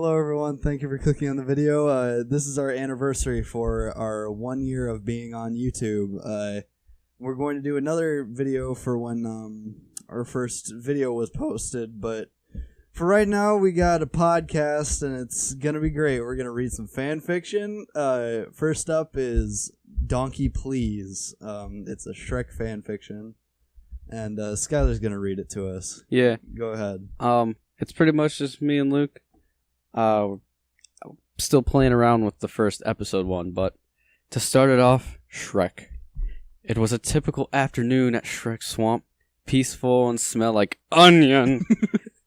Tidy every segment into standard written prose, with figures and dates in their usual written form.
Hello everyone, thank you for clicking on the video. This is our anniversary for our 1 year of being on YouTube. We're going to do another video for when our first video was posted, but for right now we got a podcast and it's gonna be great. We're gonna read some fan fiction. First up is Donkey Please. It's a Shrek fan fiction, and Skylar's gonna read it to us. Yeah. Go ahead. It's pretty much just me and Luke. Still playing around with the first episode one, but to start it off, Shrek. It was a typical afternoon at Shrek's swamp, peaceful and smelled like onion.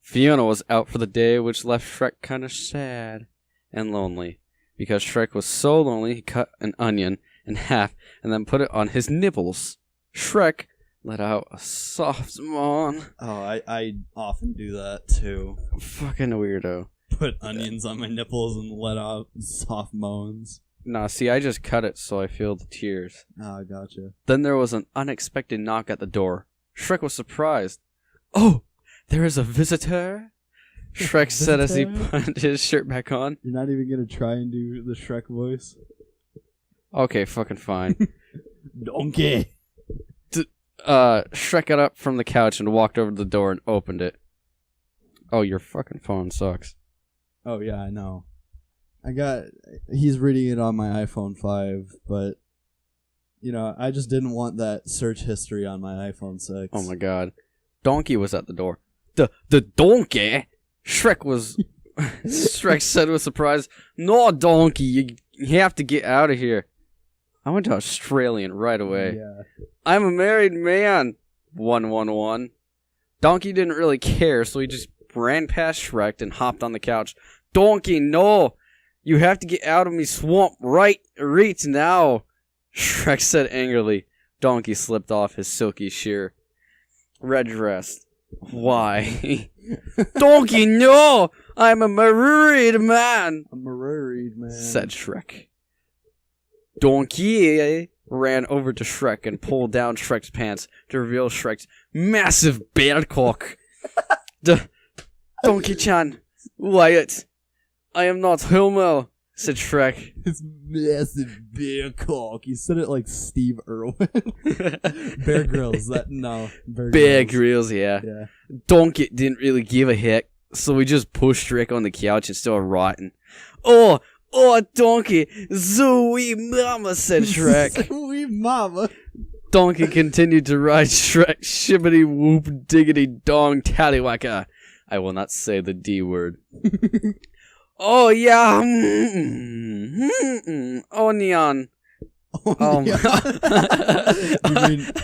Fiona was out for the day, which left Shrek kind of sad and lonely. Because Shrek was so lonely, he cut an onion in half and then put it on his nipples. Shrek let out a soft moan. Oh, I often do that too. Fucking weirdo. Put onions on my nipples and let out soft moans. Nah, see, I just cut it so I feel the tears. Oh, gotcha. Then there was an unexpected knock at the door. Shrek was surprised. Oh, there is a visitor? Shrek said as he put his shirt back on. You're not even going to try and do the Shrek voice? Okay, fucking fine. Donkey. Shrek got up from the couch and walked over to the door and opened it. Oh, your fucking phone sucks. Oh, yeah, I know. He's reading it on my iPhone 5, but, you know, I just didn't want that search history on my iPhone 6. Oh my god. Donkey was at the door. The donkey? Shrek said with surprise, "No, Donkey, you have to get out of here." I went to Australian right away. Yeah. I'm a married man. 111. Donkey didn't really care, so he just ran past Shrek and hopped on the couch. Donkey, no! You have to get out of me swamp right now, Shrek said angrily. Donkey slipped off his silky sheer red dress. Why? Donkey, no! I'm a married man! A married man, said Shrek. Donkey ran over to Shrek and pulled down Shrek's pants to reveal Shrek's massive bear cock. Donkey-chan, Wyatt, I am not homo, said Shrek. His massive bear cock. You said it like Steve Irwin. Bear Grylls. Bear Grylls, yeah. Yeah. Donkey didn't really give a heck, so we just pushed Shrek on the couch and started rotting. Oh, Donkey, Zooey mama, said Shrek. Zooey mama. Donkey continued to ride Shrek, shibbity whoop diggity dong tallywhacker. I will not say the D word. Oh yeah, onion.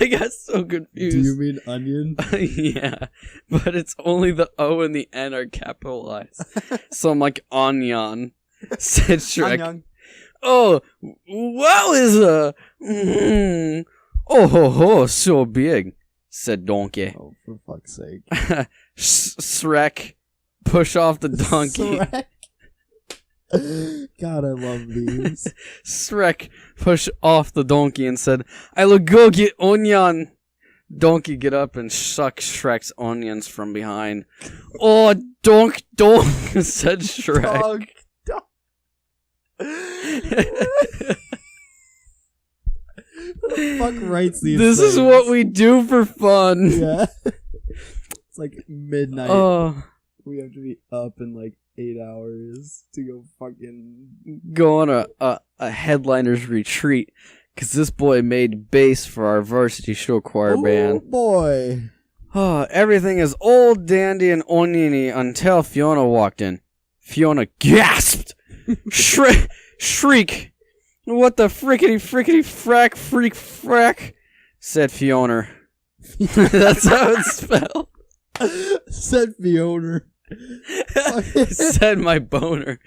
I got so confused. Do you mean onion? Yeah, but it's only the O and the N are capitalized. So I'm like onion, said Shrek. Onion. Oh, wow is oh ho, so big, said Donkey. Oh, for fuck's sake. Shrek, push off the donkey. Shrek. God, I love these. Shrek pushed off the donkey and said, "I'll go get onion." Donkey get up and suck Shrek's onions from behind. Oh, donk, said Shrek. Donk. Who the fuck writes these This things? is what we do for fun. Yeah. It's like midnight. Oh. We have to be up in like 8 hours to go fucking go on a headliner's retreat because this boy made bass for our varsity show choir band. Oh boy. Oh, everything is old dandy and oniony until Fiona walked in. Fiona gasped. Shriek. What the frickety frack freak frack, said Fiona. That's how it's spelled. Said Fiona. Said my boner.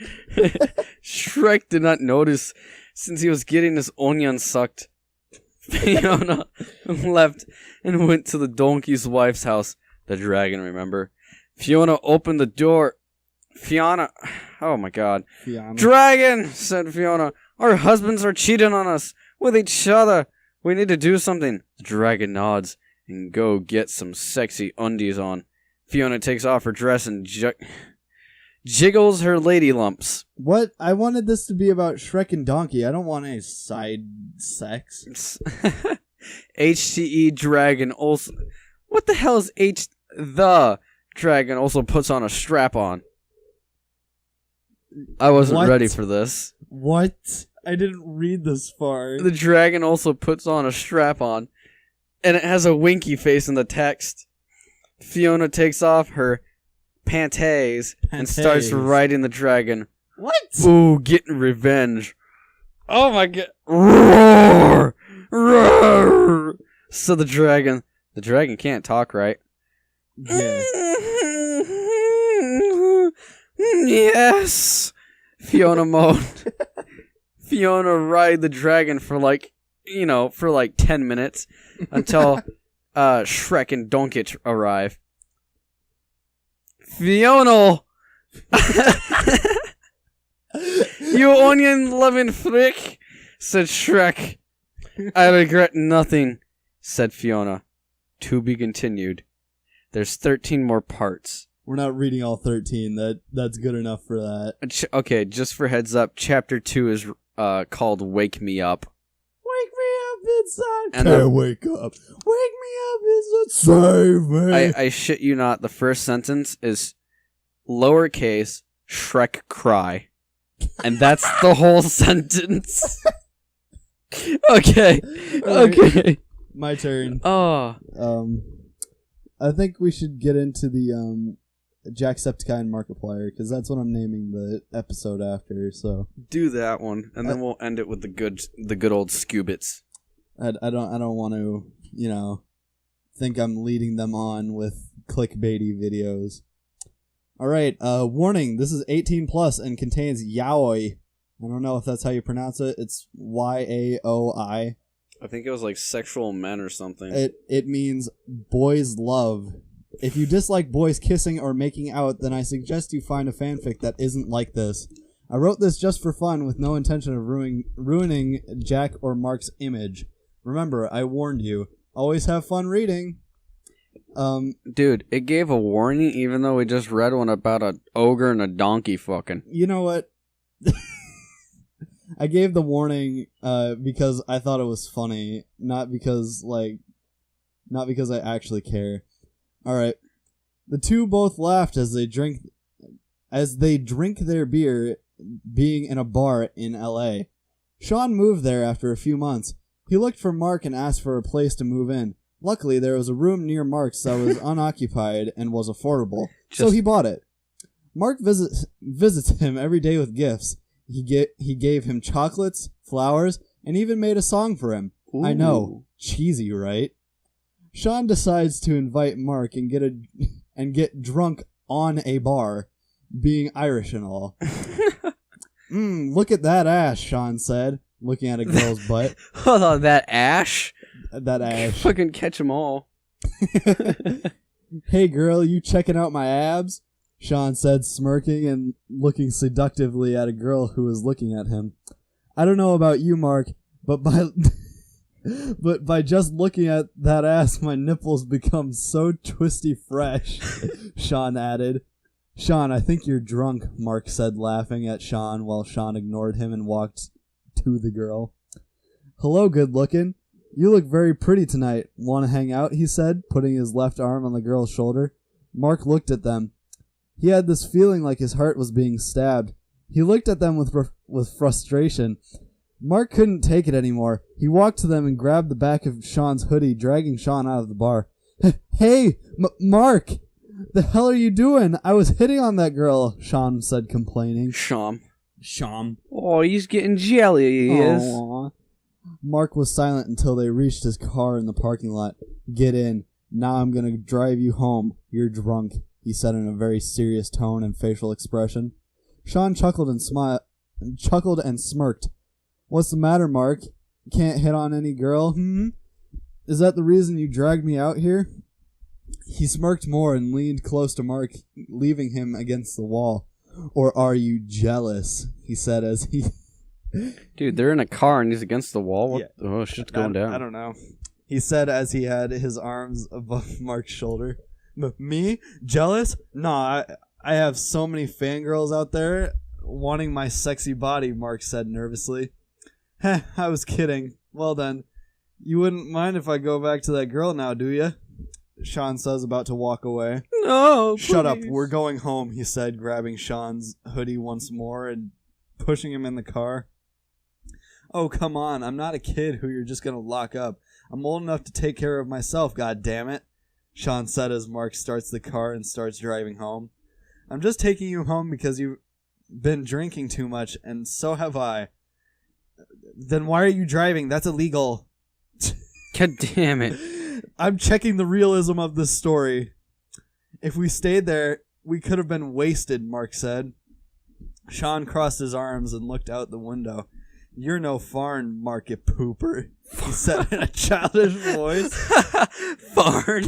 Shrek did not notice since he was getting his onion sucked. Fiona left and went to the donkey's wife's house. The dragon, remember? Fiona opened the door. Fiona. Oh my god. Fiona. Dragon, said Fiona. Our husbands are cheating on us with each other. We need to do something. The dragon nods and go get some sexy undies on. Fiona takes off her dress and jiggles her lady lumps. What? I wanted this to be about Shrek and Donkey. I don't want any side sex. HTE Dragon also... What the hell is The Dragon also puts on a strap-on? I wasn't ready for this. What? I didn't read this far. The dragon also puts on a strap-on, and it has a winky face in the text. Fiona takes off her panties and starts riding the dragon. What? Ooh, getting revenge. Oh my god. Roar! Roar! So the dragon can't talk right. Yeah. Yes! Fiona moaned. Fiona ride the dragon for like 10 minutes until Shrek and Donkey arrive. Fiona! You onion-loving frick, said Shrek. I regret nothing, said Fiona. To be continued. There's 13 more parts. We're not reading all 13. That's good enough for that. Okay, just for heads up, Chapter 2 is called Wake Me Up. Wake me up inside. And Can't wake up. Wake me up inside. Save me. I shit you not, the first sentence is lowercase Shrek cry. And that's the whole sentence. Okay. Okay. My turn. Oh. I think we should get into the Jacksepticeye and Markiplier, because that's what I'm naming the episode after. So do that one, and then we'll end it with the good old Scoobits. I don't want to think I'm leading them on with clickbaity videos. All right, warning: this is 18 plus and contains yaoi. I don't know if that's how you pronounce it. It's yaoi. I think it was like sexual men or something. It means boys love. If you dislike boys kissing or making out, then I suggest you find a fanfic that isn't like this. I wrote this just for fun with no intention of ruining Jack or Mark's image. Remember, I warned you. Always have fun reading. Dude, it gave a warning even though we just read one about an ogre and a donkey fucking. You know what? I gave the warning because I thought it was funny, not because I actually care. All right. The two both laughed as they drink their beer, being in a bar in LA. Sean moved there after a few months. He looked for Mark and asked for a place to move in. Luckily, there was a room near Mark's that was unoccupied and was affordable, so he bought it. Mark visits him every day with gifts. He gave him chocolates, flowers, and even made a song for him. Ooh. I know, cheesy, right? Sean decides to invite Mark and get drunk on a bar, being Irish and all. Look at that ash, Sean said, looking at a girl's butt. Hold on, that ash? That ash. Fucking catch them all. Hey girl, you checking out my abs? Sean said, smirking and looking seductively at a girl who was looking at him. I don't know about you, Mark, but by just looking at that ass, my nipples become so twisty fresh, Sean added. Sean, I think you're drunk, Mark said, laughing at Sean while Sean ignored him and walked to the girl. Hello, good looking. You look very pretty tonight. Want to hang out, he said, putting his left arm on the girl's shoulder. Mark looked at them. He had this feeling like his heart was being stabbed. He looked at them with frustration. Mark couldn't take it anymore. He walked to them and grabbed the back of Sean's hoodie, dragging Sean out of the bar. Hey, Mark! The hell are you doing? I was hitting on that girl, Sean said, complaining. Sham. Oh, he's getting jelly, he is. Aww. Mark was silent until they reached his car in the parking lot. Get in. Now I'm gonna drive you home. You're drunk, he said in a very serious tone and facial expression. Sean chuckled and smirked. What's the matter, Mark? Can't hit on any girl? Is that the reason you dragged me out here? He smirked more and leaned close to Mark, leaving him against the wall. Or are you jealous? He said as he... Dude, they're in a car and he's against the wall? Oh, shit's going down. I don't know. He said as he had his arms above Mark's shoulder. Me? Jealous? Nah, I have so many fangirls out there wanting my sexy body, Mark said nervously. Heh, I was kidding. Well then, you wouldn't mind if I go back to that girl now, do you? Sean says, about to walk away. No, Shut up, we're going home, he said, grabbing Sean's hoodie once more and pushing him in the car. Oh, come on, I'm not a kid who you're just gonna lock up. I'm old enough to take care of myself, god damn it, Sean said as Mark starts the car and starts driving home. I'm just taking you home because you've been drinking too much, and so have I. Then why are you driving? That's illegal. God damn it. I'm checking the realism of this story. If we stayed there, we could have been wasted, Mark said. Sean crossed his arms and looked out the window. You're no farn, Markiplier, he said in a childish voice. Farn?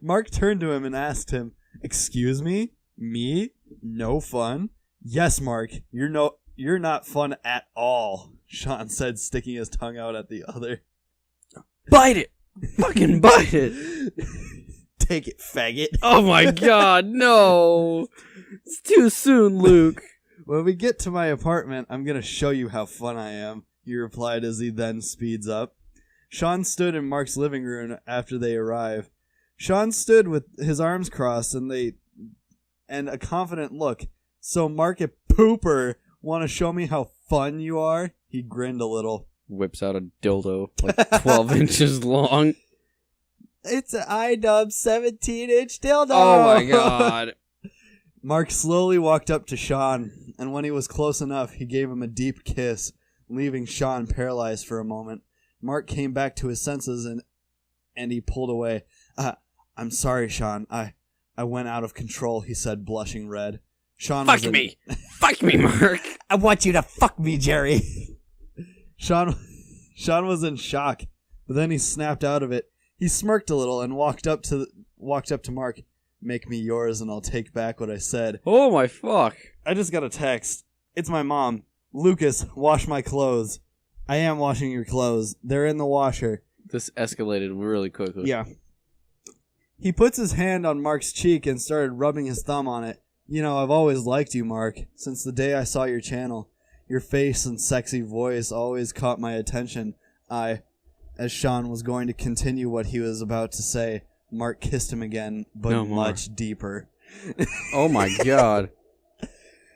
Mark turned to him and asked him, Excuse me? Me? No fun? Yes, Mark. You're not fun at all, Sean said, sticking his tongue out at the other. Bite it! Fucking bite it! Take it, faggot. Oh my god, no! It's too soon, Luke. When we get to my apartment, I'm gonna show you how fun I am, he replied as he then speeds up. Sean stood in Mark's living room after they arrive. Sean stood with his arms crossed and a confident look. So Markiplier, want to show me how fun you are? He grinned a little. Whips out a dildo like 12 inches long. It's an iDub 17-inch dildo. Oh my god. Mark slowly walked up to Sean, and when he was close enough, he gave him a deep kiss, leaving Sean paralyzed for a moment. Mark came back to his senses and he pulled away. I'm sorry, Sean. I went out of control, he said, blushing red. Sean Fuck me! Fuck me, Mark! I want you to fuck me, Jerry! Sean was in shock, but then he snapped out of it. He smirked a little and walked up to Mark. Make me yours and I'll take back what I said. Oh my fuck. I just got a text. It's my mom. Lucas, wash my clothes. I am washing your clothes. They're in the washer. This escalated really quickly. Yeah. He puts his hand on Mark's cheek and started rubbing his thumb on it. You know, I've always liked you, Mark. Since the day I saw your channel. Your face and sexy voice always caught my attention. As Sean was going to continue what he was about to say, Mark kissed him again, but No more. much deeper. Oh my god.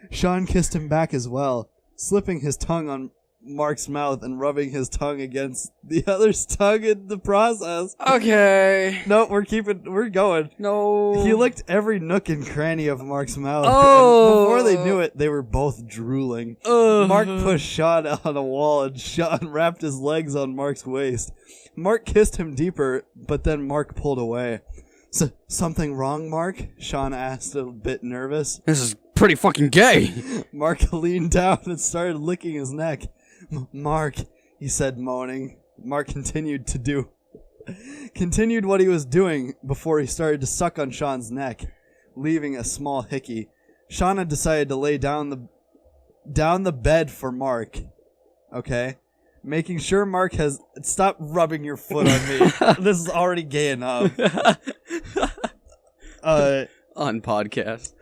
Sean kissed him back as well, slipping his tongue on Mark's mouth and rubbing his tongue against the other's tongue in the process. Okay. No, we're going. No. He licked every nook and cranny of Mark's mouth. Oh. And before they knew it, they were both drooling. Mark pushed Sean on a wall and Sean wrapped his legs on Mark's waist. Mark kissed him deeper, but then Mark pulled away. Something wrong, Mark? Sean asked, a bit nervous. This is pretty fucking gay. Mark leaned down and started licking his neck. Mark, he said, moaning. Mark continued what he was doing before he started to suck on Sean's neck, leaving a small hickey. Sean had decided to lay down the bed for Mark. Okay? Making sure Mark has... Stop rubbing your foot on me. This is already gay enough. On podcast.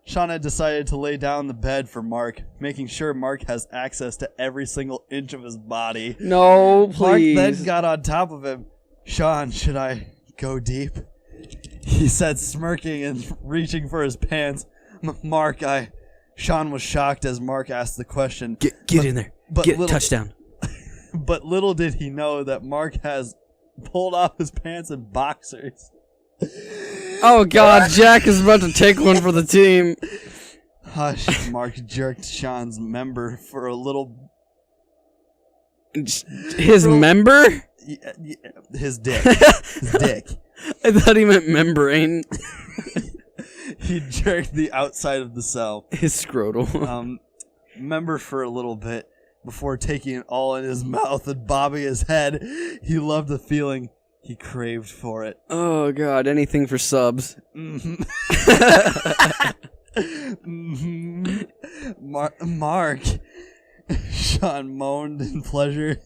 Sean had decided to lay down the bed for Mark, making sure Mark has access to every single inch of his body. No, please. Mark then got on top of him. Sean, should I go deep? He said, smirking and reaching for his pants. Mark, Sean was shocked as Mark asked the question. Get in there. Get touchdown. But little did he know that Mark has pulled off his pants and boxers. Oh god, Jack is about to take one for the team. Hush, Mark jerked Sean's member for a little... His member? His dick. His dick. I thought he meant membrane. He jerked the outside of the cell. His scrotal. Member for a little bit before taking it all in his mouth and bobbing his head. He loved the feeling. He craved for it. Oh god, anything for subs. Mark. Sean moaned in pleasure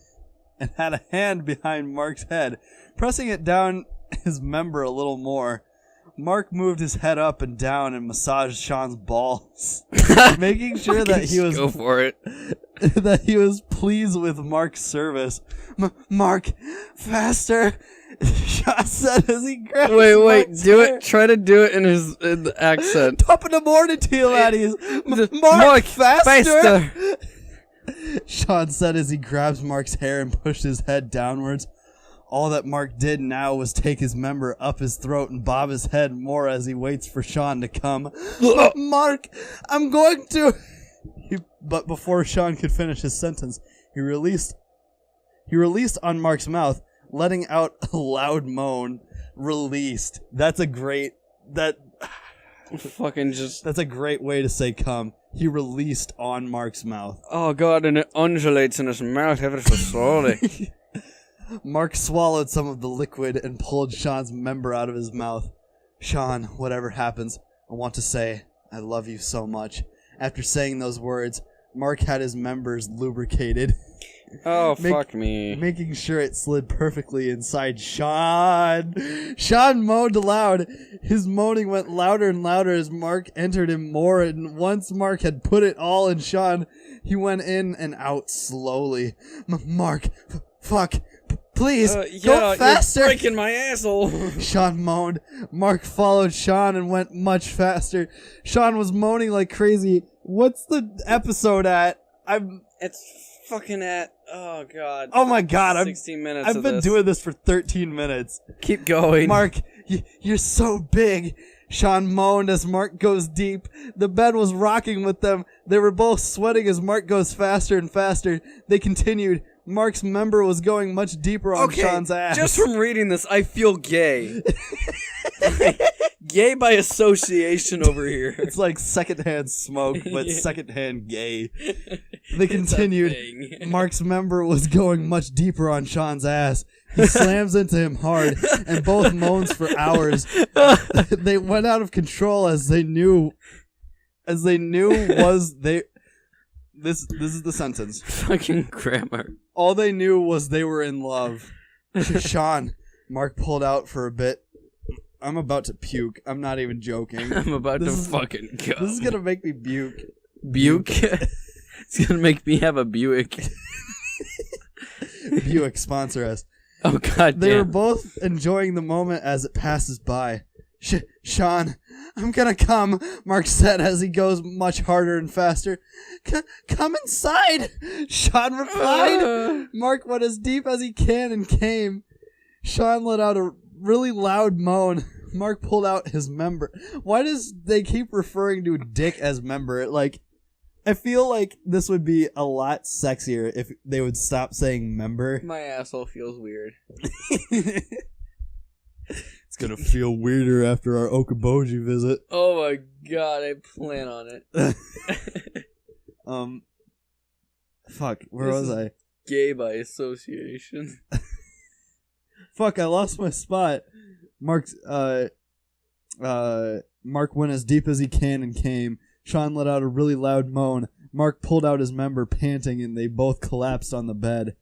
and had a hand behind Mark's head, pressing it down his member a little more. Mark moved his head up and down and massaged Sean's balls, making sure that he was go for it. that he was pleased with Mark's service. Mark, faster! Sean said as he grabbed Wait, Mark's do hair. it. Try to do it in the accent. Top of the morning to you, laddies. Mark, faster! Sean said as he grabs Mark's hair and pushed his head downwards. All that Mark did now was take his member up his throat and bob his head more as he waits for Sean to come. Mark, I'm going to... But before Sean could finish his sentence, he released on Mark's mouth, letting out a loud moan. Released. That's a great... That's a great way to say come. He released on Mark's mouth. Oh god, and it undulates in his mouth ever so slowly. Mark swallowed some of the liquid and pulled Sean's member out of his mouth. Sean, whatever happens, I want to say, I love you so much. After saying those words, Mark had his members lubricated. Oh, fuck me. Making sure it slid perfectly inside Sean. Sean moaned aloud. His moaning went louder and louder as Mark entered him more, and once Mark had put it all in Sean, he went in and out slowly. Mark, fuck. Please, go faster! You're breaking my asshole! Sean moaned. Mark followed Sean and went much faster. Sean was moaning like crazy. What's the episode at? It's fucking at... Oh, God. Oh, my God. 16 minutes I've been doing this for 13 minutes. Keep going. Mark, you're so big. Sean moaned as Mark goes deep. The bed was rocking with them. They were both sweating as Mark goes faster and faster. They continued. Mark's member was going much deeper on Sean's ass. Just from reading this, I feel gay. Gay by association over here. It's like secondhand smoke, but secondhand gay. They continued. Mark's member was going much deeper on Sean's ass. He slams into him hard, and both moans for hours. They went out of control as they knew was they... This is the sentence. Fucking grammar. All they knew was they were in love. Sean, Mark pulled out for a bit. I'm about to puke. I'm not even joking. I'm about to fucking go. This is gonna make me puke. Buick? It's gonna make me have a Buick. Buick, sponsor us. Oh, god They were both enjoying the moment as it passes by. Sean, I'm gonna come, Mark said as he goes much harder and faster. Come inside, Sean replied. Mark went as deep as he can and came. Sean let out a really loud moan. Mark pulled out his member. Why does they keep referring to dick as member? Like, I feel like this would be a lot sexier if they would stop saying member. My asshole feels weird. It's gonna feel weirder after our Okoboji visit. Oh my god, I plan on it. Fuck, where was I? Gay by association. Fuck, I lost my spot. Mark went as deep as he can and came. Sean let out a really loud moan. Mark pulled out his member, panting, and they both collapsed on the bed.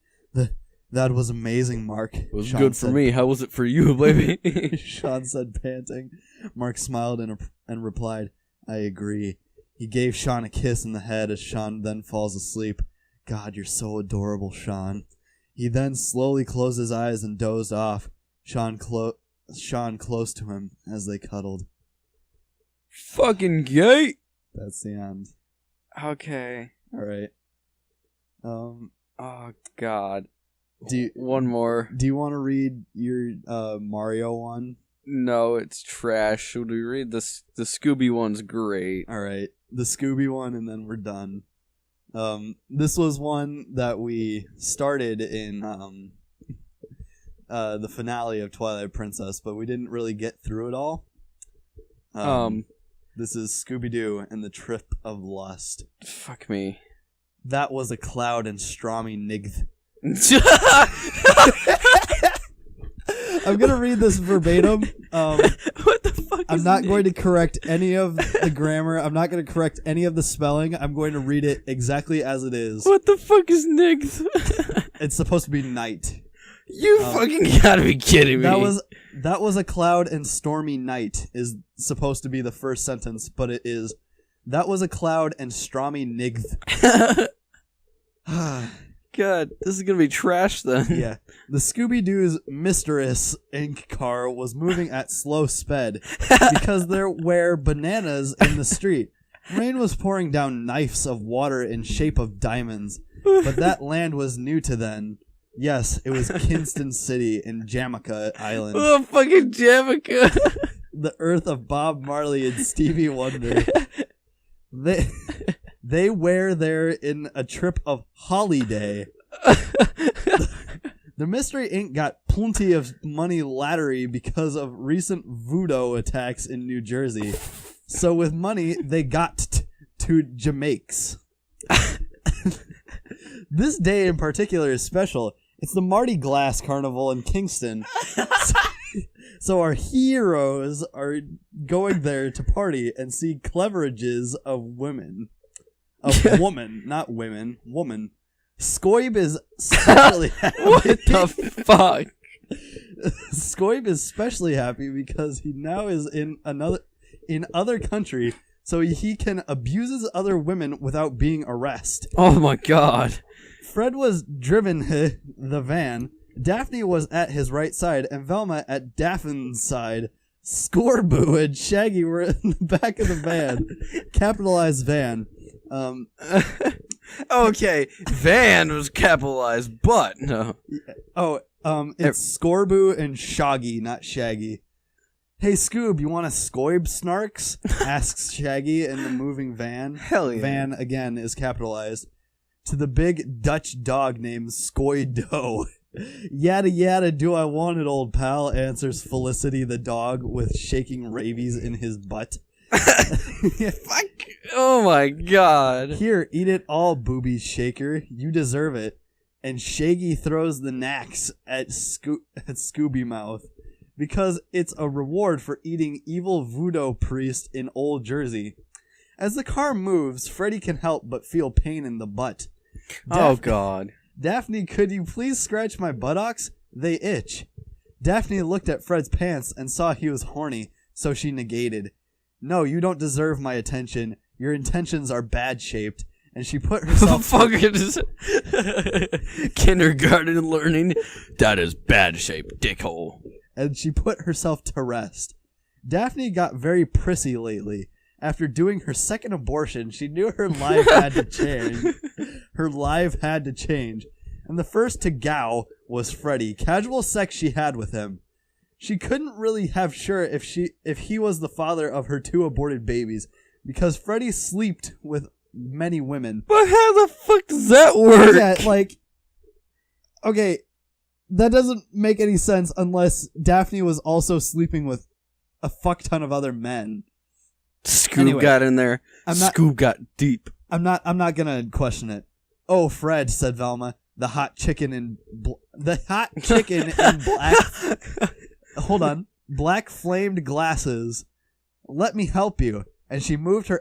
That was amazing, Mark. It was Sean good for me. How was it for you, baby? Sean said, panting. Mark smiled and replied, I agree. He gave Sean a kiss in the head as Sean then falls asleep. God, you're so adorable, Sean. He then slowly closed his eyes and dozed off. Sean close to him as they cuddled. Fucking gay! That's the end. Okay. Alright. Oh, God. One more. Do you want to read your Mario one? No, it's trash. Should we read this? The Scooby one's great. Alright. The Scooby one, and then we're done. This was one that we started in the finale of Twilight Princess, but we didn't really get through it all. This is Scooby-Doo and the Trip of Lust. Fuck me. That was a cloud and Strami nigth. I'm gonna read this verbatim. What the fuck? I'm not going to correct any of the grammar. I'm not going to correct any of the spelling. I'm going to read it exactly as it is. What the fuck is nigth? It's supposed to be night. You fucking gotta be kidding me. That was a cloud and stormy night is supposed to be the first sentence, but it is, that was a cloud and stormy nigth. God, this is gonna be trash then. Yeah. The Scooby-Doo's Mistress Inc. car was moving at slow sped because there were bananas in the street. Rain was pouring down knives of water in shape of diamonds, but that land was new to them. Yes, it was Kingston City in Jamaica Island. Oh, fucking Jamaica. The earth of Bob Marley and Stevie Wonder. They were there in a trip of holiday. The Mystery Inc. got plenty of money lottery because of recent voodoo attacks in New Jersey. So with money, they got to Jamaics. This day in particular is special. It's the Mardi Gras Carnival in Kingston. So our heroes are going there to party and see cleverages of women. Of woman, not women. Woman. Scoib is especially happy. What the fuck? Scoib is especially happy because he now is in other country, so he can abuse other women without being arrested. Oh my god. Fred was driven the van. Daphne was at his right side, and Velma at Daphne's side. Scorboo and Shaggy were in the back of the van. Capitalized van. Okay, van was capitalized, but no. It's Scorboo and Shaggy, not Shaggy. Hey, Scoob, you want a Scoib Snarks? Asks Shaggy in the moving van. Hell yeah. Van, again, is capitalized. To the big Dutch dog named Scoido. Yada yada do I want it, old pal, answers Felicity the dog with shaking rabies in his butt. Fuck. Oh my god. Here, eat it all, booby shaker. You deserve it. And Shaggy throws the knacks at Scooby Mouth because it's a reward for eating evil voodoo priest in Old Jersey. As the car moves, Freddy can help but feel pain in the butt. Oh god. Daphne, could you please scratch my buttocks? They itch. Daphne looked at Fred's pants and saw he was horny, so she negated. No, you don't deserve my attention. Your intentions are bad-shaped. And she put herself... Fucking kindergarten learning. That is bad shape, dickhole. And she put herself to rest. Daphne got very prissy lately. After doing her second abortion, she knew her life had to change. Her life had to change. And the first to go was Freddy. Casual sex she had with him. She couldn't really have sure if he was the father of her 2 aborted babies, because Freddy slept with many women. But how the fuck does that work? Yeah, like, okay, that doesn't make any sense unless Daphne was also sleeping with a fuck ton of other men. Scoob got in there. Scoob got deep. I'm not gonna question it. Oh, Fred, said Velma, the hot chicken in black. Hold on, black flamed glasses. Let me help you. And she moved her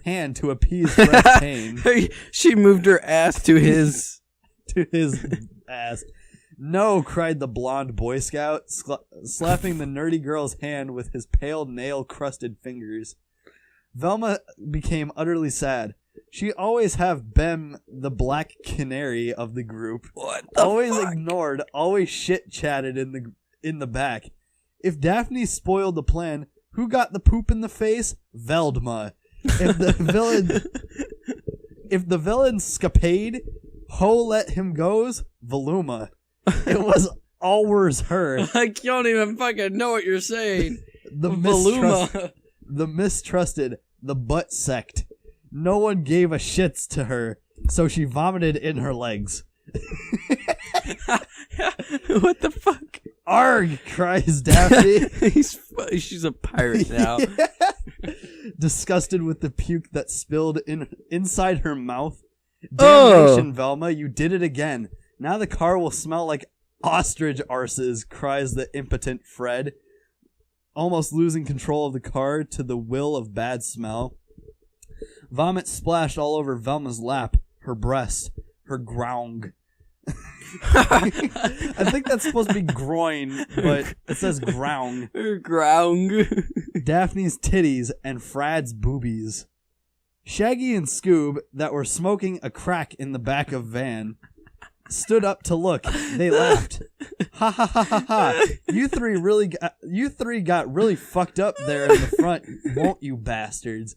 hand to appease Fred's pain. She moved her ass to his ass. No, cried the blonde Boy Scout, slapping the nerdy girl's hand with his pale nail-crusted fingers. Velma became utterly sad. She always have been the black canary of the group. What the always fuck? Ignored, always shit-chatted in the back. If Daphne spoiled the plan, who got the poop in the face? Veldma. If the villain scapade, ho let him goes, Voluma. It was always her. I don't even fucking know what you're saying. The mistrusted, the butt sect. No one gave a shits to her, so she vomited in her legs. What the fuck? Arg! Cries Daphne. She's a pirate now. Disgusted with the puke that spilled inside her mouth. Damnation, Velma, you did it again. Now the car will smell like ostrich arses, cries the impotent Fred, almost losing control of the car to the will of bad smell. Vomit splashed all over Velma's lap, her breast, her ground. I think that's supposed to be groin, but it says ground. Ground. Daphne's titties and Frad's boobies. Shaggy and Scoob, that were smoking a crack in the back of van, stood up to look. They laughed. Ha ha ha ha ha. You three got really fucked up there in the front, won't you bastards?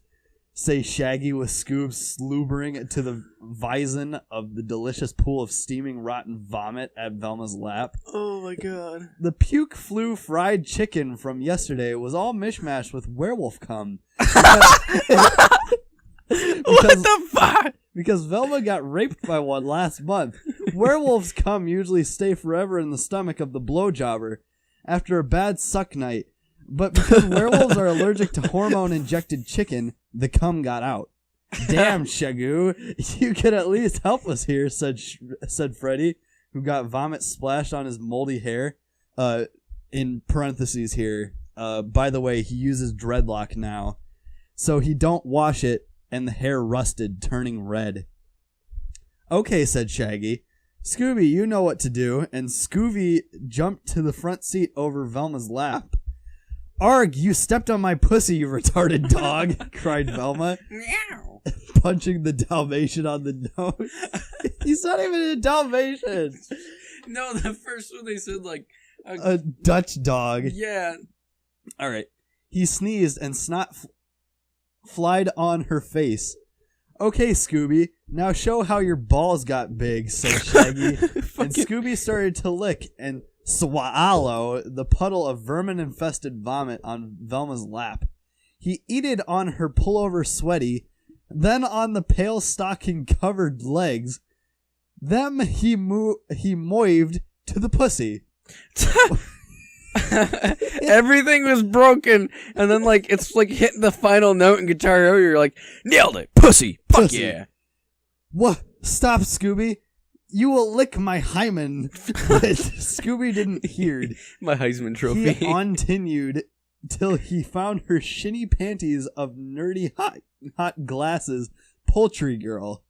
Say Shaggy with Scoob sloobering to the Weizen of the delicious pool of steaming rotten vomit at Velma's lap. Oh my god. The puke flu fried chicken from yesterday was all mishmashed with werewolf cum. What the fuck? Because Velma got raped by one last month. Werewolves cum usually stay forever in the stomach of the blowjobber after a bad suck night. But because werewolves are allergic to hormone-injected chicken, the cum got out. Damn, Shagoo, you could at least help us here, said Freddy, who got vomit splashed on his moldy hair. In parentheses here, by the way, he uses dreadlock now. So he don't wash it, and the hair rusted, turning red. Okay, said Shaggy. Scooby, you know what to do, and Scooby jumped to the front seat over Velma's lap. Arg, you stepped on my pussy, you retarded dog, cried Velma, punching the Dalmatian on the nose. He's not even a Dalmatian. No, the first one they said like... A Dutch dog. Yeah. All right. He sneezed and snot flied on her face. Okay, Scooby, now show how your balls got big, said Shaggy. And Scooby started to lick and swallow the puddle of vermin-infested vomit on Velma's lap. He eated on her pullover sweaty, then on the pale stocking-covered legs. Them he moived to the pussy. Everything was broken, and then like it's like hitting the final note in Guitar Hero. You're like, nailed it, pussy, fuck pussy. Yeah. What? Stop, Scooby! You will lick my hymen. But Scooby didn't hear. My Heisman Trophy. He continued till he found her shinny panties of nerdy hot glasses, poultry girl.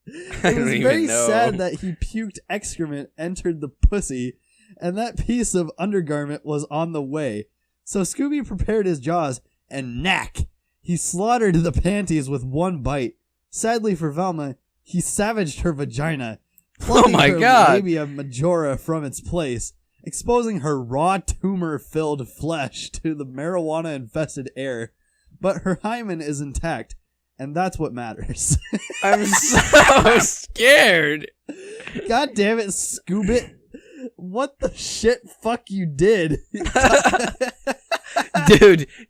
It was very sad that he puked excrement entered the pussy, and that piece of undergarment was on the way. So Scooby prepared his jaws, and knack! He slaughtered the panties with one bite. Sadly for Velma, he savaged her vagina, plucking her labia majora from its place, exposing her raw tumor-filled flesh to the marijuana-infested air. But her hymen is intact, and that's what matters. I'm so scared. God damn it, Scoobit. What the shit fuck you did?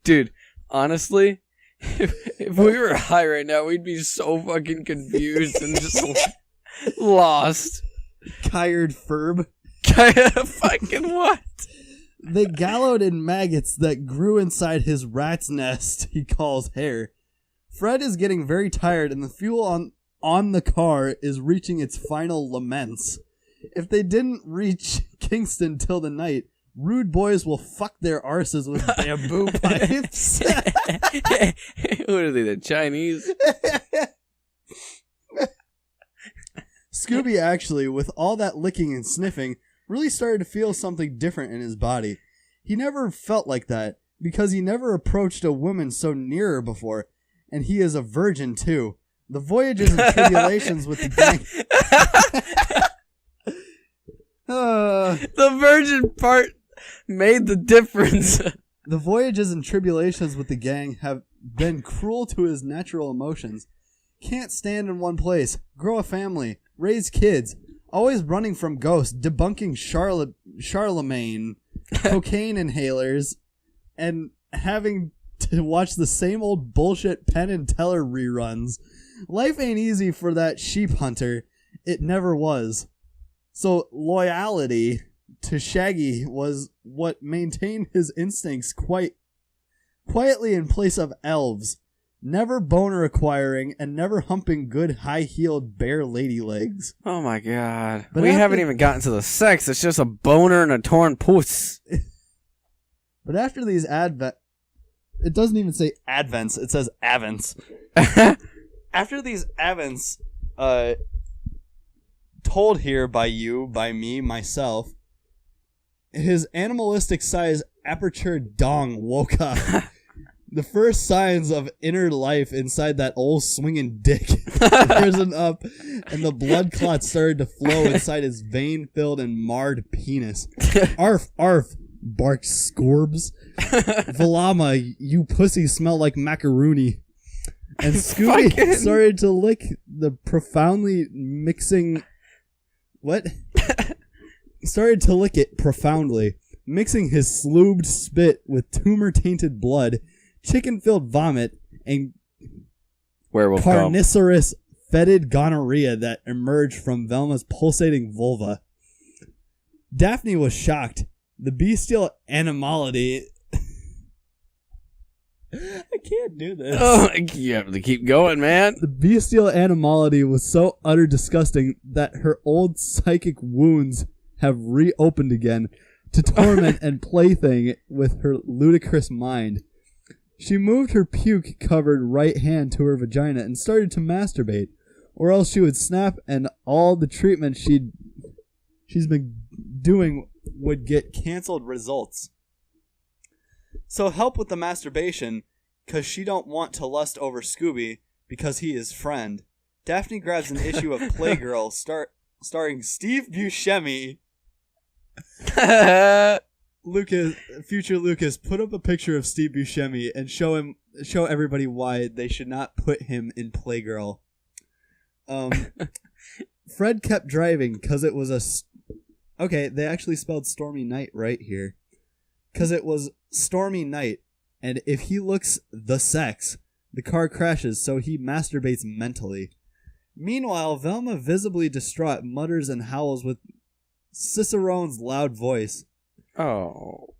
Dude, honestly, if we were high right now, we'd be so fucking confused and just lost. Tired Ferb. Fucking what? They gallowed in maggots that grew inside his rat's nest he calls hair. Fred is getting very tired, and the fuel on the car is reaching its final laments. If they didn't reach Kingston till the night, rude boys will fuck their arses with bamboo pipes. What are they, the Chinese? Scooby actually, with all that licking and sniffing, really started to feel something different in his body. He never felt like that, because he never approached a woman so near her before, and he is a virgin too. The voyages and tribulations with the gang... The virgin part made the difference. The voyages and tribulations with the gang have been cruel to his natural emotions. Can't stand in one place, grow a family, raise kids, always running from ghosts, debunking Charlemagne, cocaine inhalers, and having to watch the same old bullshit Penn and Teller reruns. Life ain't easy for that sheep hunter. It never was. So loyalty to Shaggy was what maintained his instincts quietly in place of elves, never boner acquiring and never humping good high-heeled bare lady legs. Oh my god. But we haven't even gotten to the sex. It's just a boner and a torn puss. But after these it doesn't even say advents, it says avents. After these avents told here by me, myself, his animalistic size aperture dong woke up. The first signs of inner life inside that old swinging dick risen up, and the blood clots started to flow inside his vein-filled and marred penis. Arf, arf, barked Scorbs. Valama, you pussy smell like macaroni. And Scooby started to lick the profoundly mixing... What? Started to lick it profoundly, mixing his sloobed spit with tumor-tainted blood, chicken-filled vomit, and werewolf carnivorous fetid gonorrhea that emerged from Velma's pulsating vulva. Daphne was shocked. The bestial animality... I can't do this. Oh, you have to keep going, man. The bestial animality was so utter disgusting that her old psychic wounds have reopened again to torment and plaything with her ludicrous mind. She moved her puke-covered right hand to her vagina and started to masturbate, or else she would snap and all the treatment she's been doing would get canceled results. So help with the masturbation, because she don't want to lust over Scooby because he is friend. Daphne grabs an issue of Playgirl starring Steve Buscemi. Lucas, future Lucas, put up a picture of Steve Buscemi and show everybody why they should not put him in Playgirl. Fred kept driving because it was okay, they actually spelled stormy night right here. Because it was stormy night, and if he looks the sex, the car crashes, so he masturbates mentally. Meanwhile, Velma, visibly distraught, mutters and howls with Cicerone's loud voice. Oh.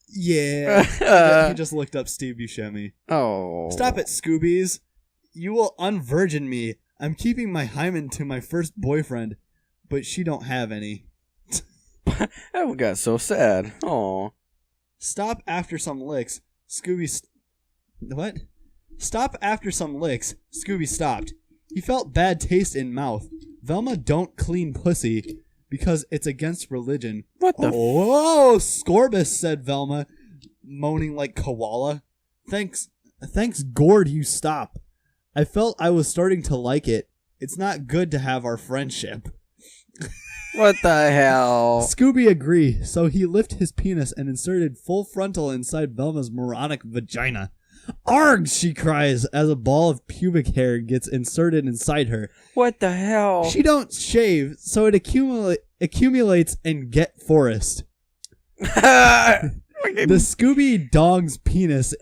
Yeah. He just looked up Steve Buscemi. Oh. Stop it, Scoobies. You will unvirgin me. I'm keeping my hymen to my first boyfriend, but she don't have any. That one got so sad. Oh. Stop after some licks. What? Stop after some licks. Scooby stopped. He felt bad taste in mouth. Velma don't clean pussy because it's against religion. What the? Oh, Scorbus, said Velma, moaning like koala. Thanks, Gord, you stop. I felt I was starting to like it. It's not good to have our friendship. What the hell? Scooby agreed, so he lifted his penis and inserted full frontal inside Velma's moronic vagina. Args, she cries as a ball of pubic hair gets inserted inside her. What the hell? She don't shave, so it accumulates and get forest. The Scooby dog's penis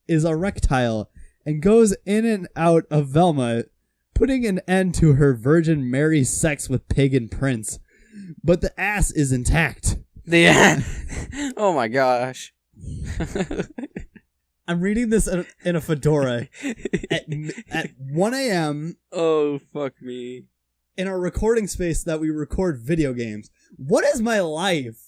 is erectile and goes in and out of Velma, putting an end to her Virgin Mary sex with pagan prince. But the ass is intact. Oh my gosh. I'm reading this in a fedora at 1 a.m. Oh, fuck me. In our recording space that we record video games. What is my life?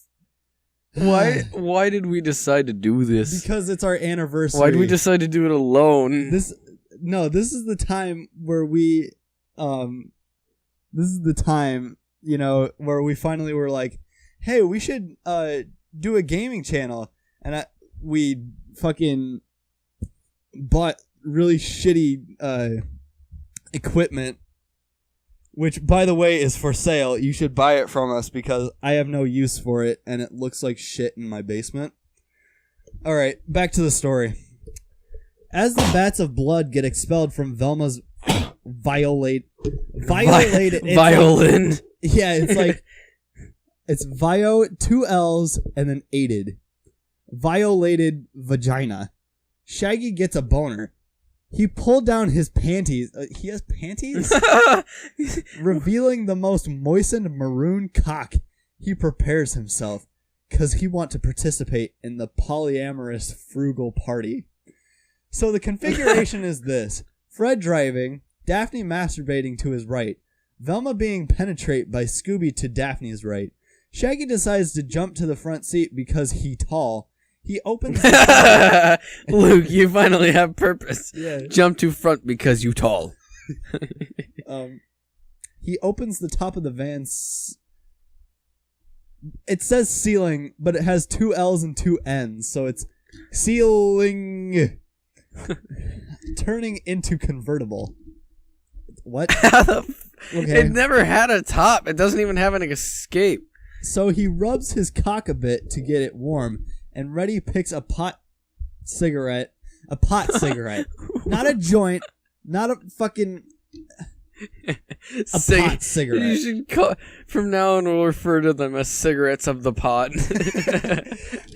Why did we decide to do this? Because it's our anniversary. Why did we decide to do it alone? This is the time where we this is the time, where we finally were like, hey, we should do a gaming channel, and we fucking bought really shitty equipment, which, by the way, is for sale. You should buy it from us because I have no use for it, and it looks like shit in my basement. Alright, back to the story. As the vats of blood get expelled from Velma's violin. Yeah, it's like, it's vio, 2 L's, and then aided. Violated vagina. Shaggy gets a boner. He pulled down his panties. He has panties? Revealing the most moistened maroon cock. He prepares himself, because he wants to participate in the polyamorous frugal party. So the configuration is this. Fred driving, Daphne masturbating to his right, Velma being penetrated by Scooby to Daphne's right. Shaggy decides to jump to the front seat because he tall. He opens Luke, you finally have purpose. Yeah. Jump to front because you tall. He opens the top of the van's... It says ceiling, but it has 2 L's and 2 N's, so it's ceiling... turning into convertible. What? Okay. It never had a top. It doesn't even have an escape. So he rubs his cock a bit to get it warm, and Reddy picks a pot cigarette. Not a joint, not a fucking... pot cigarette. You should call, from now on we'll refer to them as cigarettes of the pot.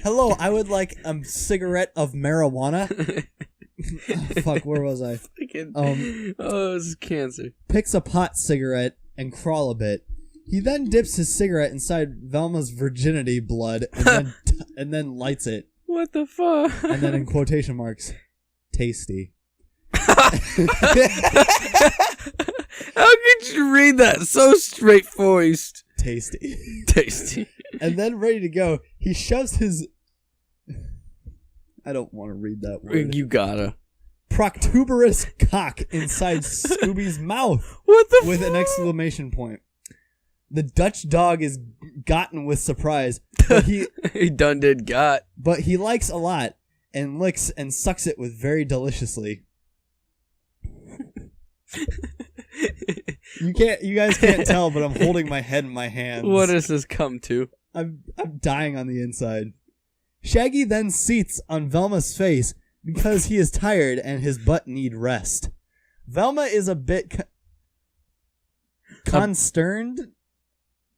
Hello, I would like a cigarette of marijuana. Fuck, where was I? This is cancer. Picks a pot cigarette and crawl a bit. He then dips his cigarette inside Velma's virginity blood and then lights it. What the fuck? And then in quotation marks, tasty. How could you read that so straight-forward? Tasty. And then ready to go, he shoves his... I don't want to read that word. You gotta. Proctuberous cock inside Scooby's mouth. What the with an exclamation point. The Dutch dog is gotten with surprise, but he done did got. But he likes a lot and licks and sucks it with very deliciously. You guys can't tell, but I'm holding my head in my hands. What has this come to? I'm dying on the inside. Shaggy then seats on Velma's face because he is tired and his butt need rest. Velma is a bit consterned.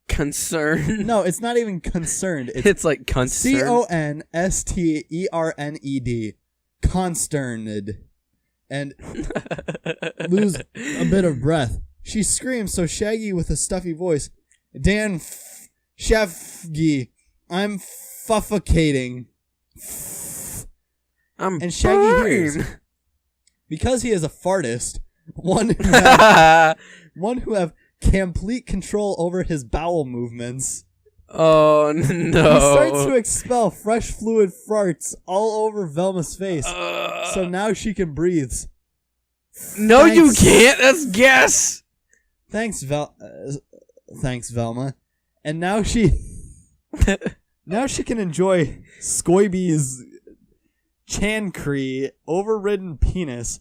Concerned? No, it's not even concerned. It's like concerned. Consterned. Consterned. And lose a bit of breath. She screams, so Shaggy with a stuffy voice, Dan Shafgy, I'm suffocating. And Shaggy hears. Because he is a fartist, one who have complete control over his bowel movements. Oh, no. He starts to expel fresh fluid farts all over Velma's face. So now she can breathe. No, thanks. You can't. That's gas. Thanks, Velma. And now she can enjoy Scooby's chancree overridden penis.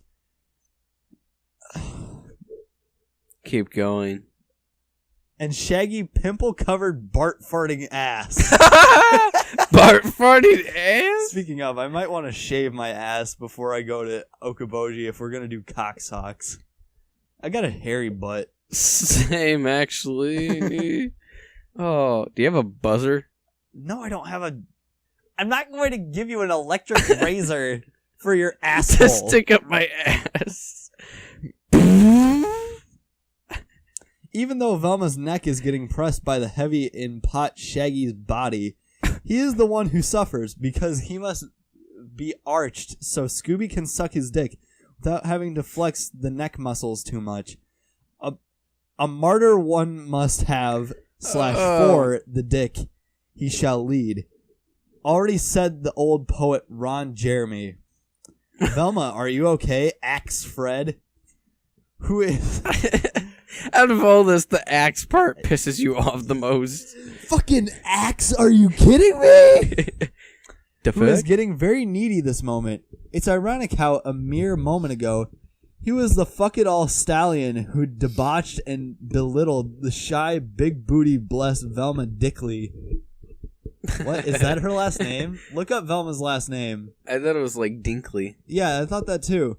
Keep going. And Shaggy pimple-covered Bart farting ass. Bart farting ass? Speaking of, I might want to shave my ass before I go to Okoboji if we're going to do cock socks. I got a hairy butt. Same, actually. Oh, do you have a buzzer? No, I don't have a... I'm not going to give you an electric razor for your asshole. To stick up my ass. Even though Velma's neck is getting pressed by the heavy in pot Shaggy's body, he is the one who suffers because he must be arched so Scooby can suck his dick without having to flex the neck muscles too much. A martyr one must have / for the dick he shall lead. Already said the old poet Ron Jeremy. Velma, are you okay? Axe Fred. Who is... Out of all this, the axe part pisses you off the most. Fucking axe? Are you kidding me? Who is fuck? getting very needy this moment. It's ironic how a mere moment ago, he was the fuck-it-all stallion who debauched and belittled the shy, big-booty blessed Velma Dickley. What? Is that her last name? Look up Velma's last name. I thought it was like Dinkley. Yeah, I thought that too.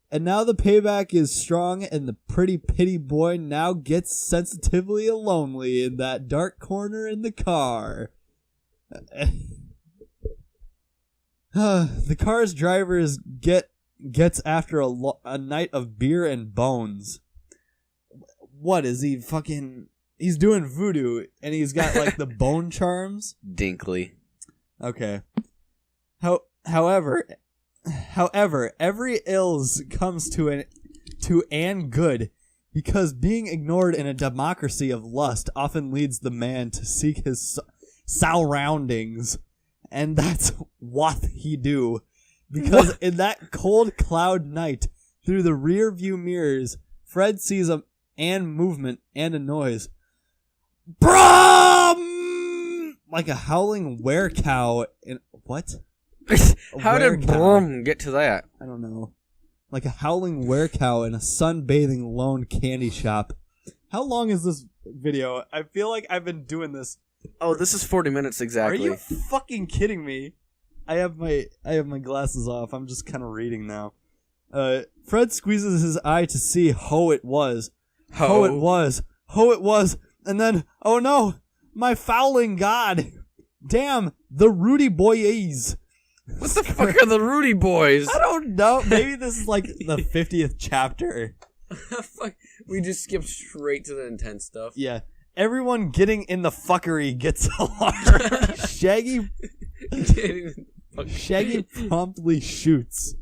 And now the payback is strong, and the pretty pity boy now gets sensitively lonely in that dark corner in the car. The car's driver gets after a night of beer and bones. What is he fucking... He's doing voodoo, and he's got like the bone charms? Dinkley. Okay. However, every ills comes to an good, because being ignored in a democracy of lust often leads the man to seek his surroundings, and that's what he do. Because in that cold cloud night, through the rear view mirrors, Fred sees and movement and a noise. Brum! Like a howling werecow in... What? How did Brum get to that? I don't know. Like a howling werecow in a sunbathing lone candy shop. How long is this video? I feel like I've been doing this. Oh, this is 40 minutes exactly. Are you fucking kidding me? I have my glasses off. I'm just kind of reading now. Fred squeezes his eye to see ho it was. Ho it was. Ho it was. And then, oh no, my fouling god. Damn, the Rudy Boys. What the fuck are the Rudy Boys? I don't know. Maybe this is like the 50th chapter. Fuck. We just skipped straight to the intense stuff. Yeah. Everyone getting in the fuckery gets alarmed. Shaggy promptly shoots.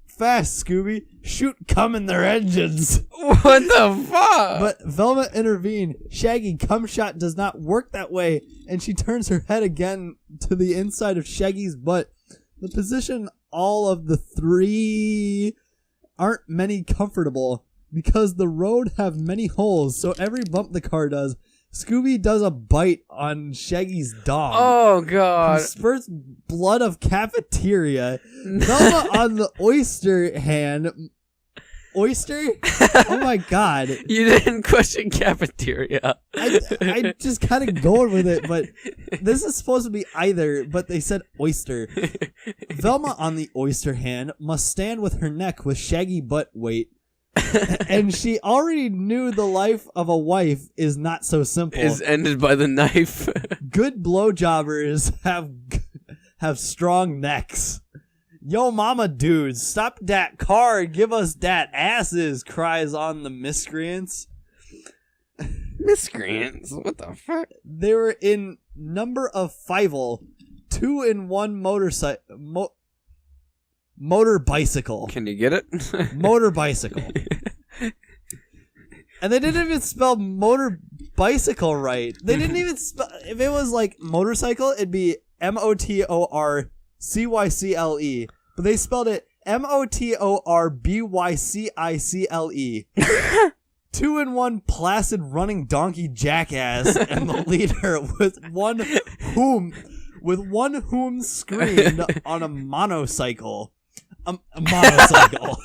Fast, Scooby. Shoot cum in their engines. What the fuck? But Velma intervened. Shaggy, cum shot does not work that way. And she turns her head again to the inside of Shaggy's butt. The position all of the three aren't many comfortable because the road have many holes. So every bump the car does, Scooby does a bite on Shaggy's dog. Oh, God. He spurts blood of cafeteria. Velma on the oyster hand. Oyster? Oh, my God. You didn't question cafeteria. I just kind of going with it, but this is supposed to be either, but they said oyster. Velma on the oyster hand must stand with her neck with Shaggy butt weight. And she already knew the life of a wife is not so simple. Is ended by the knife. Good blowjobbers have strong necks. Yo mama dudes, stop that car and give us that asses, cries on the miscreants. Miscreants? What the fuck? They were in number of fivel, 2 in 1 motorcycle. Motor bicycle. Can you get it? Motor bicycle. And they didn't even spell motor bicycle right. They didn't even spell... If it was like motorcycle, it'd be MOTORCYCLE. But they spelled it MOTORBYCICLE. 2 in 1 placid running donkey jackass and the leader with one whom screamed on a monocycle. A monocycle.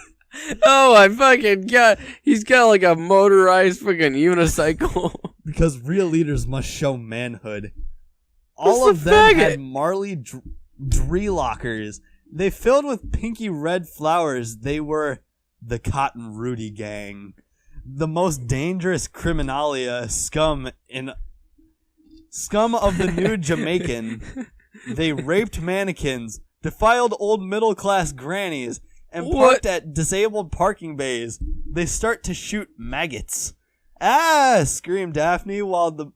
Oh my fucking god. He's got like a motorized fucking unicycle. Because real leaders must show manhood. All of them had Marley Dreelockers. They filled with pinky red flowers. They were the Cotton Rudy Gang. The most dangerous criminalia scum of the new Jamaican. They raped mannequins, defiled old middle-class grannies, and parked at disabled parking bays. They start to shoot maggots. Ah! Screamed Daphne while the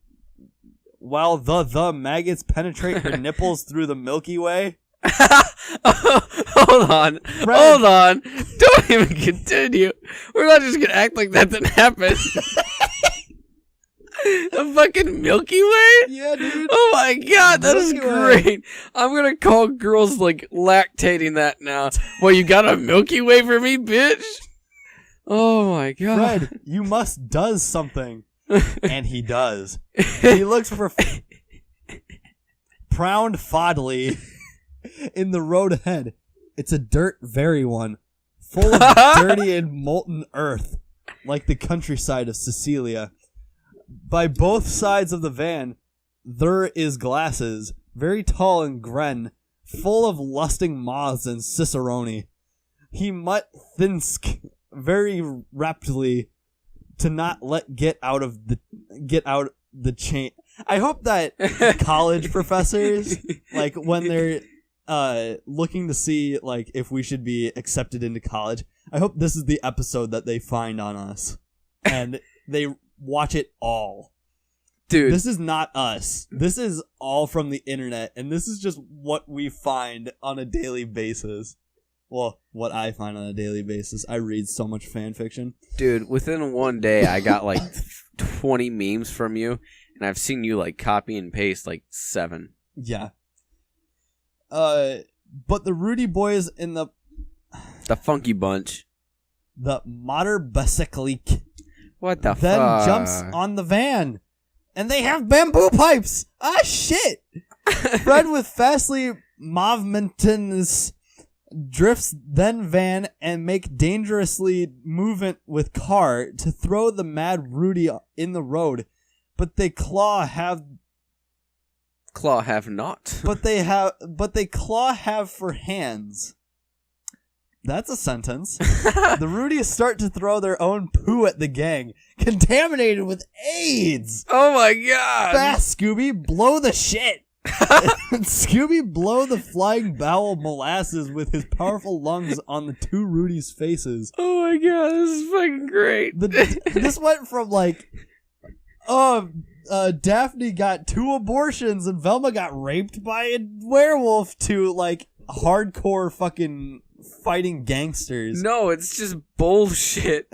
maggots penetrate her nipples through the Milky Way. Hold on. Fred. Hold on. Don't even continue. We're not just gonna act like that didn't happen. The fucking Milky Way? Yeah, dude. Oh my god, that is great. I'm gonna call girls like lactating that now. Well, you got a Milky Way for me, bitch? Oh my god. Fred, you must does something. And he does. He looks for Pround Fodley in the road ahead. It's a dirt very one, full of dirty and molten earth, like the countryside of Sicilia. By both sides of the van, there is glasses, very tall and gren, full of lusting moths and cicerone. He mutt thinsk very rapidly to not let get out the chain. I hope that college professors, like when they're looking to see like if we should be accepted into college, I hope this is the episode that they find on us and they watch it all. Dude, this is not us. This is all from the internet, and this is just what we find on a daily basis. Well, what I find on a daily basis. I read so much fan fiction. Dude, within one day, I got like 20 memes from you, and I've seen you like copy and paste like 7. Yeah. But the Rudy Boys in the Funky Bunch. The Motor Bicycle. What the then fuck? jumps on the van. And they have bamboo pipes! Ah, shit! Fred with fastly movementous drifts then van and make dangerously movement with car to throw the mad Rudy in the road. But they have for hands. That's a sentence. The Rudies start to throw their own poo at the gang, contaminated with AIDS. Oh my god! Fast, Scooby, blow the shit. Scooby blow the flying bowel molasses with his powerful lungs on the two Rudies' faces. Oh my god, this is fucking great. This went from like, Daphne got 2 abortions and Velma got raped by a werewolf to like hardcore fucking fighting gangsters. No, it's just bullshit.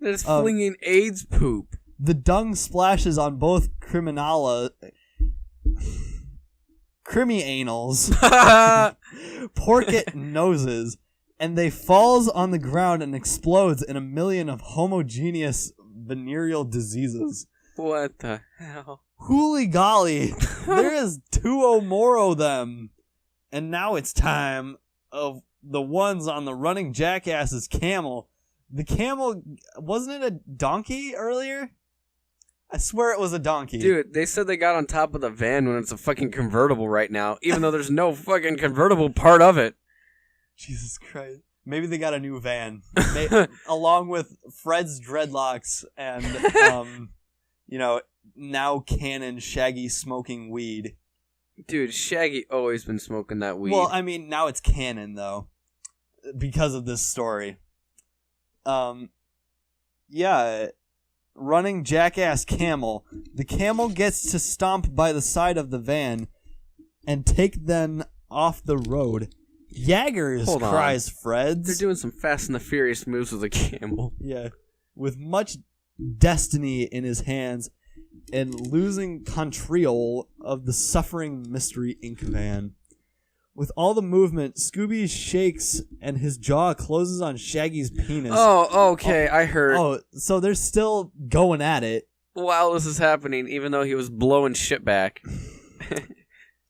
They're just flinging AIDS poop. The dung splashes on both criminals, porket noses, and they falls on the ground and explodes in a million of homogeneous venereal diseases. What the hell? Hooly golly, there is 2 or more of them. And now it's time of the ones on the running jackass's camel. The camel, wasn't it a donkey earlier? I swear it was a donkey. Dude, they said they got on top of the van when it's a fucking convertible right now, even though there's no fucking convertible part of it. Jesus Christ. Maybe they got a new van. Along with Fred's dreadlocks and, now canon Shaggy smoking weed. Dude, Shaggy always been smoking that weed. Well, I mean, now it's canon, though. Because of this story. Running jackass camel. The camel gets to stomp by the side of the van and take them off the road. Yaggers, cries Fred. They're doing some Fast and the Furious moves with a camel. Yeah. With much destiny in his hands and losing control of the suffering Mystery Inc. van. With all the movement, Scooby shakes and his jaw closes on Shaggy's penis. Oh, okay, I heard. Oh, so they're still going at it. While this is happening, even though he was blowing shit back.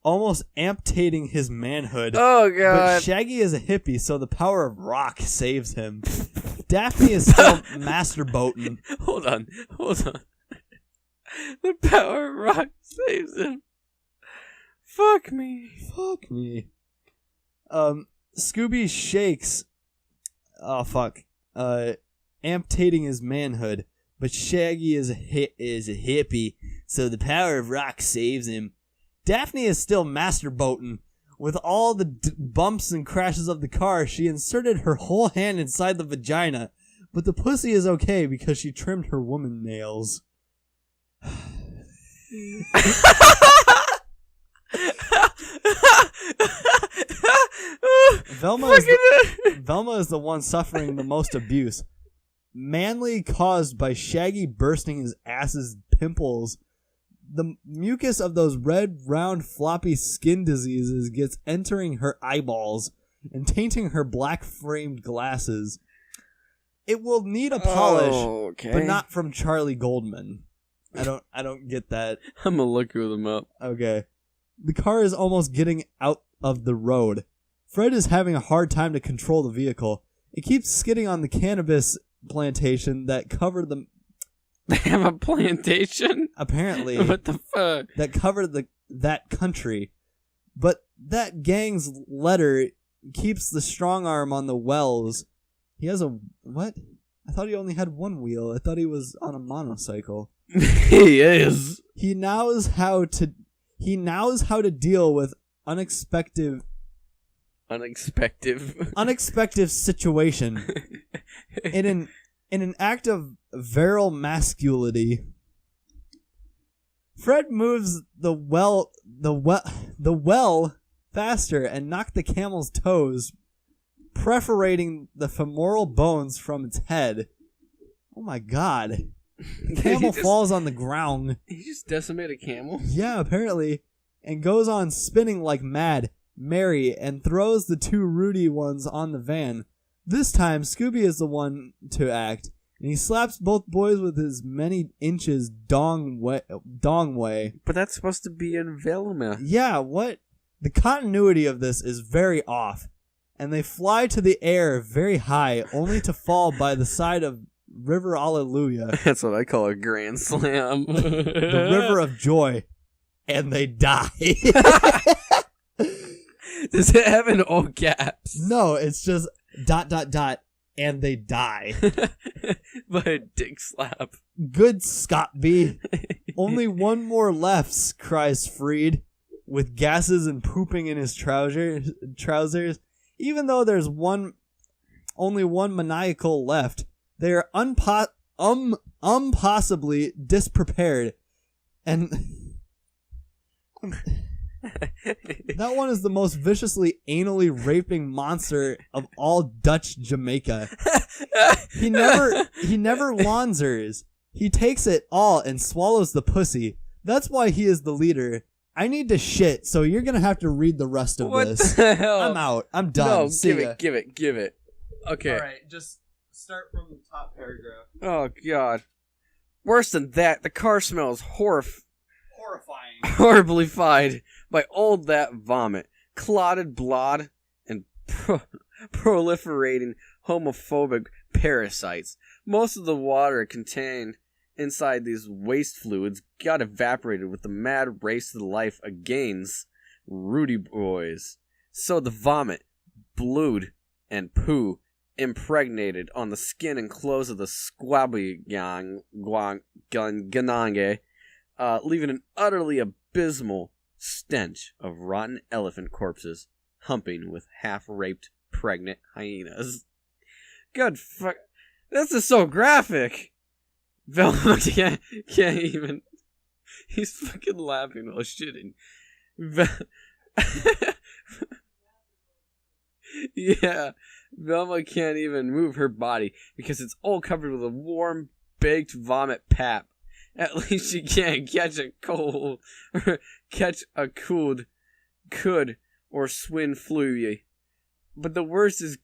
Almost amputating his manhood. Oh, God. But Shaggy is a hippie, so the power of rock saves him. Daphne is still masturbating. Hold on. The power of rock saves him. Fuck me. Scooby shakes. Oh, fuck. Amputating his manhood. But Shaggy is a hippie, so the power of rock saves him. Daphne is still masturbating. With all the bumps and crashes of the car, she inserted her whole hand inside the vagina. But the pussy is okay because she trimmed her woman nails. Velma is the one suffering the most abuse. Mainly caused by Shaggy bursting his ass's pimples. The mucus of those red, round, floppy skin diseases gets entering her eyeballs and tainting her black-framed glasses. It will need a polish, but not from Charlie Goldman. I don't get that. I'm gonna look them up. Okay. The car is almost getting out of the road. Fred is having a hard time to control the vehicle. It keeps skidding on the cannabis plantation that covered the... They have a plantation? Apparently. What the fuck? That covered that country. But that gang's letter keeps the strong arm on the wells. He has a... What? I thought he only had one wheel. I thought he was on a motorcycle. He is. He knows how to deal with unexpected situation. In an act of virile masculinity, Fred moves the well faster and knocked the camel's toes, perforating the femoral bones from its head. Oh my god. The camel falls on the ground. He just decimated a camel? Yeah, apparently. And goes on spinning like mad, merry, and throws the two Rudy ones on the van. This time, Scooby is the one to act. And he slaps both boys with his many inches dong way. But that's supposed to be in Velma. Yeah, what? The continuity of this is very off. And they fly to the air very high, only to fall by the side of River Alleluia. That's what I call a grand slam. The River of Joy. And they die. Does it have an all caps? No, it's just ... and they die. By a dick slap. Good Scott B. Only one more left, cries Freed, with gases and pooping in his trousers. Even though there's only one maniacal left, they are impossibly disprepared. And that one is the most viciously anally raping monster of all Dutch Jamaica. He never launzers. He takes it all and swallows the pussy. That's why he is the leader. I need to shit, so you're gonna have to read the rest of this. What the hell? I'm out. I'm done. No, See give it. Okay. Alright, just start from the top paragraph. Oh, God. Worse than that, the car smells Horrifying. horribly fied by all that vomit, clotted blood, and proliferating homophobic parasites. Most of the water contained inside these waste fluids got evaporated with the mad race to the life against Rudy boys. So the vomit, blood, and poo impregnated on the skin and clothes of the squabby ganange, leaving an utterly abysmal stench of rotten elephant corpses humping with half-raped pregnant hyenas. Good fuck. This is so graphic. Velma can't even. He's fucking laughing while shitting. Yeah, Velma can't even move her body because it's all covered with a warm, baked vomit pap. At least she can't catch a cold, or catch a could, or swin fluey. But the worst is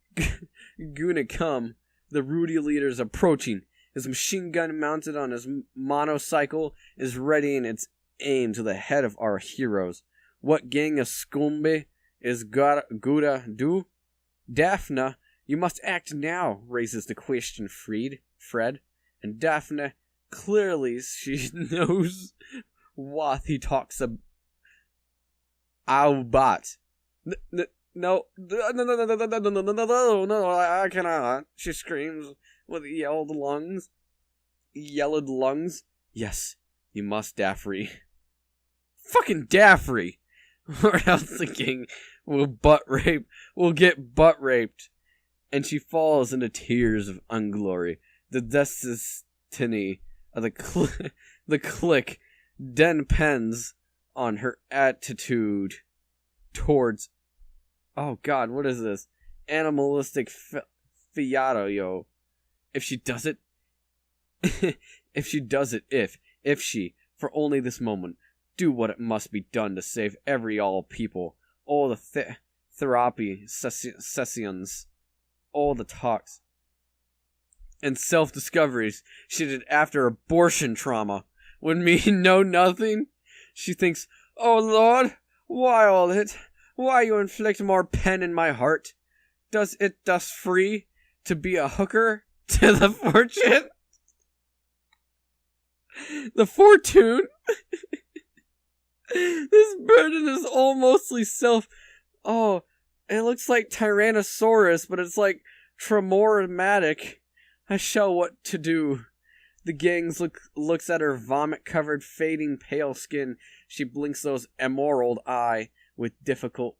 gonna come. The Rudy leader's approaching. His machine gun mounted on his monocycle is readying its aim to the head of our heroes. What gang of Scumbe is gonna do? Daphne, you must act now, raises the question Fred. And Daphne, clearly she knows what he talks about. No, I cannot. She screams with yelled lungs. Yes, you must, Daffrey. Fucking Daffrey! Or else the king will get butt raped. And she falls into tears of unglory. The destiny of the clique depends on her attitude towards, oh God, what is this? Animalistic fiato, yo. If she does it, for only this moment, do what it must be done to save all people, all the therapy sessions, all the talks and self-discoveries she did after abortion trauma would mean nothing. She thinks, oh Lord, why all it? Why you inflict more pain in my heart? Does it thus free to be a hooker to the fortune? The fortune? This burden is all mostly self. Oh, it looks like Tyrannosaurus, but it's like tremoratic. I shall what to do. The gangs looks at her vomit-covered, fading pale skin. She blinks those emerald eye with difficult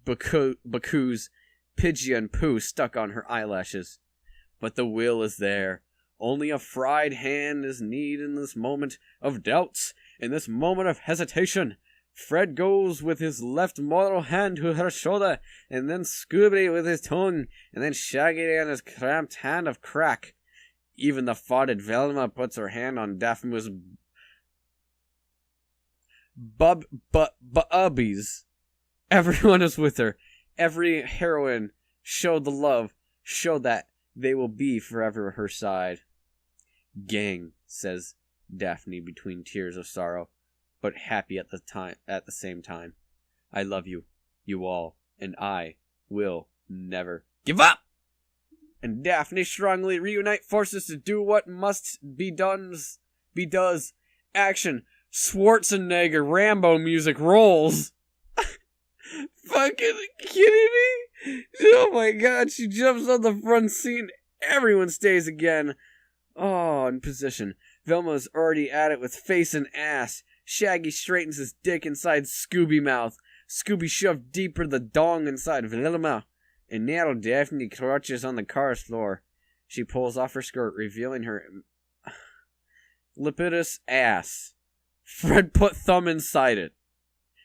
Baku's pigeon poo stuck on her eyelashes. But the will is there. Only a fried hand is needed in this moment of doubts, in this moment of hesitation. Fred goes with his left mortal hand to her shoulder, and then Scooby with his tongue, and then Shaggy on his cramped hand of crack. Even the farted Velma puts her hand on Daphne's bubbies. Everyone is with her. Every heroine showed the love, showed that they will be forever at her side. Gang, says Daphne between tears of sorrow, but happy at the same time. I love you, you all, and I will never give up! And Daphne strongly reunite forces to do what must be does. Action. Schwarzenegger Rambo music rolls. Fucking kidding me? Oh my god, she jumps on the front seat and everyone stays again. Oh, in position. Velma's already at it with face and ass. Shaggy straightens his dick inside Scooby mouth. Scooby shoved deeper the dong inside Velma. And now Daphne crouches on the car's floor. She pulls off her skirt, revealing her lipidus ass. Fred put thumb inside it.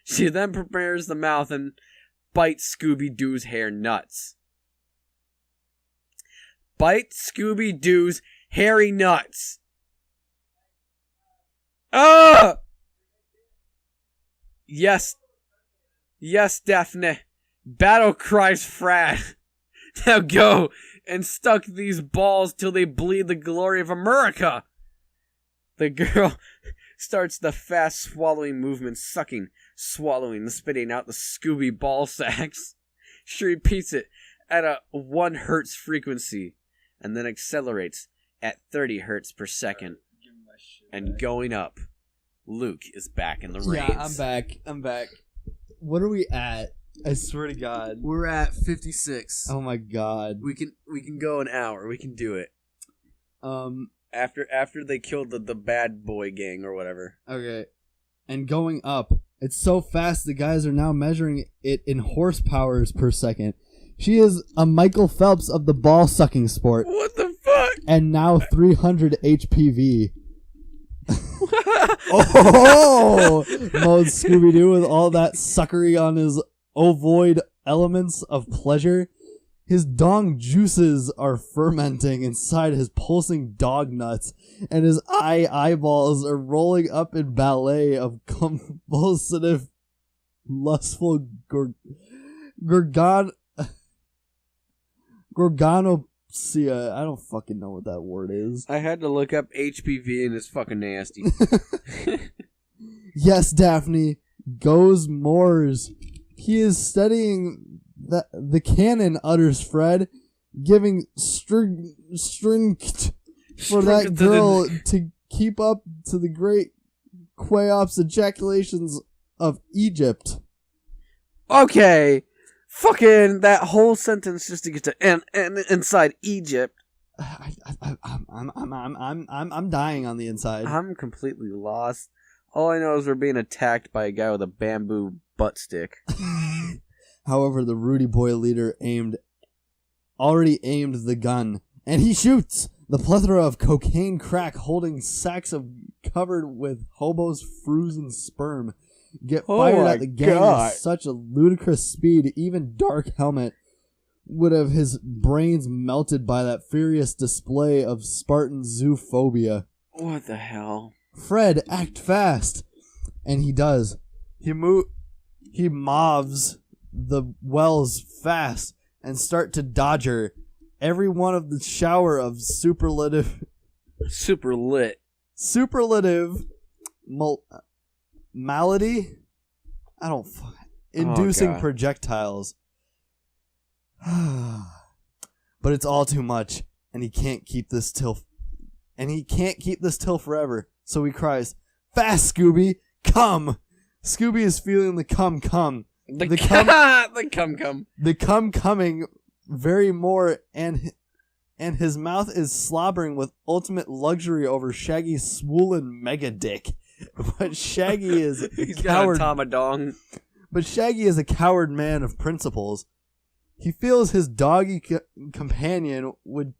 She then prepares the mouth and bites Scooby-Doo's hair nuts. Bite Scooby-Doo's hairy nuts. Ah! Yes, Daphne. Battle cries Fred. Now go and stuck these balls till they bleed the glory of America. The girl starts the fast swallowing movement, sucking, swallowing, spitting out the Scooby ball sacks. She repeats it at a 1 hertz frequency and then accelerates at 30 hertz per second. And going up, Luke is back in the reins. Yeah, I'm back. What are we at? I swear to God. We're at 56. Oh my God. We can go an hour. We can do it. After they killed the bad boy gang or whatever. Okay. And going up. It's so fast the guys are now measuring it in horsepowers per second. She is a Michael Phelps of the ball sucking sport. What the fuck? And now 300 HPV. Oh! Mode Scooby-Doo with all that suckery on his ovoid elements of pleasure. His dong juices are fermenting inside his pulsing dog nuts, and his eyeballs are rolling up in ballet of convulsive, lustful gorgonopsia. I don't fucking know what that word is. I had to look up HPV and it's fucking nasty. Yes, Daphne. Goes Moors. He is studying the canon, utters Fred, giving strength for that girl to keep up to the great Cheops ejaculations of Egypt. Okay. Fucking that whole sentence just to get to and inside Egypt. I'm dying on the inside. I'm completely lost. All I know is we're being attacked by a guy with a bamboo butt stick. However, the Rudy Boy leader already aimed the gun, and he shoots. The plethora of cocaine crack holding sacks covered with hobos' frozen sperm get fired at the gang at such a ludicrous speed, even Dark Helmet would have his brains melted by that furious display of Spartan zoophobia. What the hell? Fred, act fast. And he does. He mobs the wells fast and start to dodge her. Every one of the shower of superlative malady? I don't inducing projectiles. But it's all too much, and he can't keep this till forever. So he cries, "Fast, Scooby, come!" Scooby is feeling the cum. The cum coming very more, and his mouth is slobbering with ultimate luxury over Shaggy's swollen mega dick. But Shaggy is He's coward. got a Tomadong. But Shaggy is a coward man of principles. He feels his doggy companion would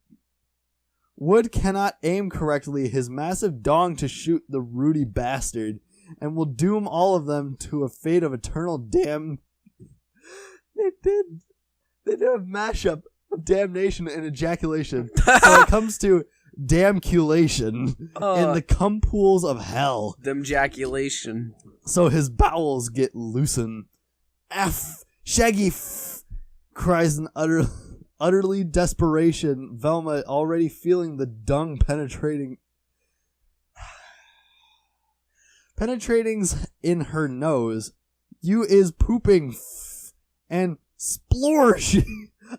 cannot aim correctly his massive dong to shoot the Rudy bastard, and will doom all of them to a fate of eternal damn. They did a mashup of damnation and ejaculation. So it comes to damnculation in the cum pools of hell. Demjaculation. So his bowels get loosened. Shaggy cries in utterly desperation. Velma already feeling the dung penetrating Penetrating in her nose, you is pooping and splorge.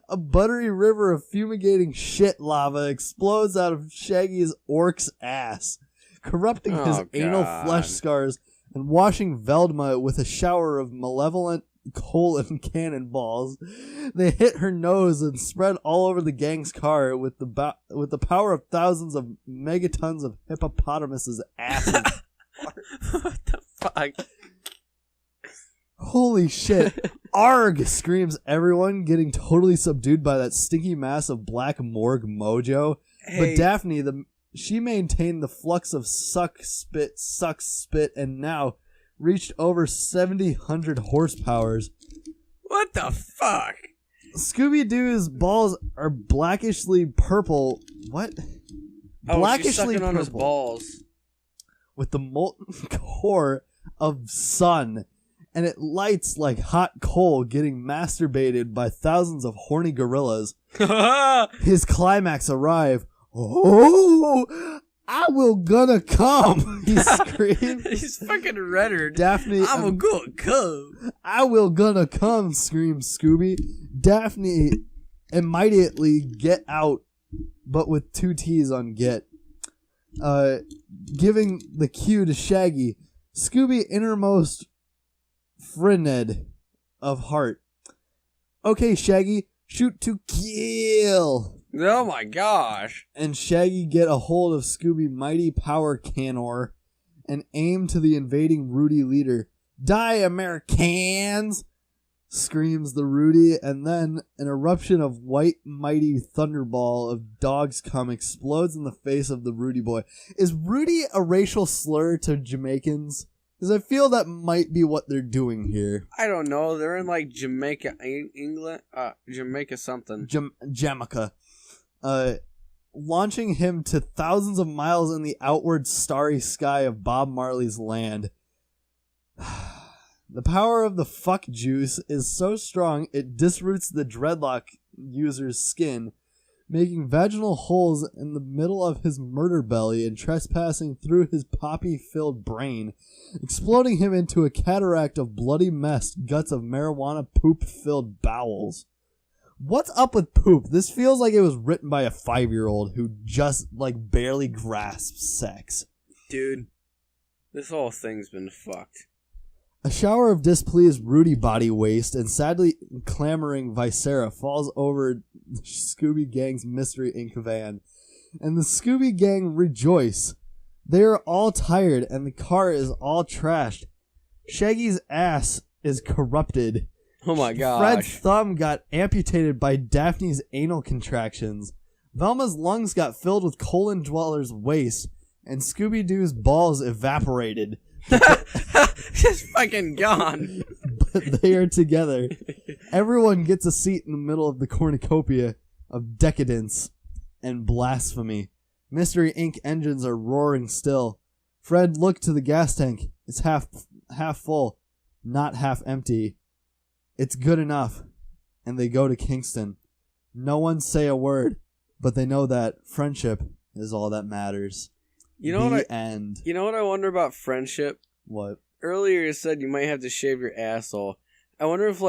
A buttery river of fumigating shit lava explodes out of Shaggy's orc's ass, corrupting his anal flesh scars and washing Velma with a shower of malevolent colon cannonballs. They hit her nose and spread all over the gang's car with the power of thousands of megatons of hippopotamuses' asses. What the fuck? Holy shit. Arg! Screams everyone, getting totally subdued by that stinky mass of black morgue mojo. Hey. But Daphne, she maintained the flux of suck, spit, and now reached over 7,000 horsepowers. What the fuck? Scooby-Doo's balls are blackishly purple. What? Blackishly she's sucking on his balls. With the molten core of sun. And it lights like hot coal getting masturbated by thousands of horny gorillas. His climax arrive. Oh, I will gonna come. He screams. He's fucking reddered. Daphne, I'm gonna come. I will gonna come, screams Scooby. Daphne immediately get out, but with 2 T's on get. Giving the cue to Shaggy. Scooby innermost friend of heart. Okay, Shaggy, shoot to kill. Oh my gosh. And Shaggy get a hold of Scooby mighty power canor and aim to the invading Rudy leader. Die, Americans! Screams the Rudy, and then an eruption of white mighty thunderball of dogs cum explodes in the face of the Rudy boy. Is Rudy a racial slur to Jamaicans? Because I feel that might be what they're doing here. I don't know. They're in like Jamaica, England, Jamaica something. Jamaica. Launching him to thousands of miles in the outward starry sky of Bob Marley's land. The power of the fuck juice is so strong it disroots the dreadlock user's skin, making vaginal holes in the middle of his murder belly and trespassing through his poppy-filled brain, exploding him into a cataract of bloody mess, guts of marijuana poop-filled bowels. What's up with poop? This feels like it was written by a 5-year-old who just, barely grasps sex. Dude, this whole thing's been fucked. A shower of displeased Rudy body waste and sadly clamoring Viscera falls over the Scooby Gang's Mystery Inc. van, and the Scooby Gang rejoice. They are all tired and the car is all trashed. Shaggy's ass is corrupted. Oh my gosh. Fred's thumb got amputated by Daphne's anal contractions. Velma's lungs got filled with colon dweller's waste, and Scooby-Doo's balls evaporated. Just fucking gone. But they are together. Everyone gets a seat in the middle of the cornucopia of decadence and blasphemy. Mystery Inc. engines are roaring still. Fred looked to the gas tank. It's half full, not half empty. It's good enough. And they go to Kingston. No one say a word, but they know that friendship is all that matters. You know end. You know what I wonder about friendship? What? Earlier you said you might have to shave your asshole. I wonder if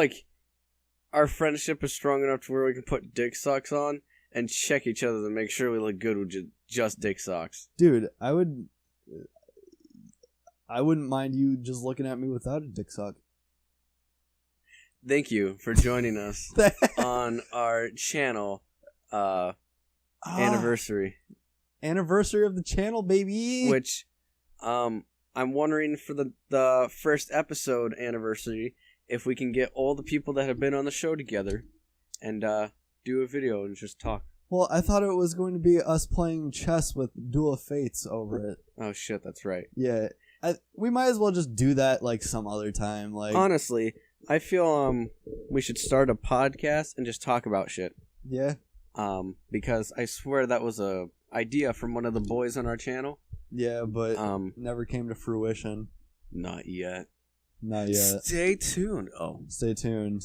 our friendship is strong enough to where we can put dick socks on and check each other to make sure we look good with just dick socks. Dude, I wouldn't mind you just looking at me without a dick sock. Thank you for joining us on our channel anniversary. Anniversary of the channel, baby. Which, I'm wondering for the first episode anniversary if we can get all the people that have been on the show together and do a video and just talk. Well, I thought it was going to be us playing chess with Duel of Fates over it. Oh shit, that's right. Yeah, we might as well just do that some other time. Honestly, I feel we should start a podcast and just talk about shit. Yeah. Because I swear that was a idea from one of the boys on our channel. Yeah, but never came to fruition. Not yet. Not yet. Stay tuned. Stay tuned.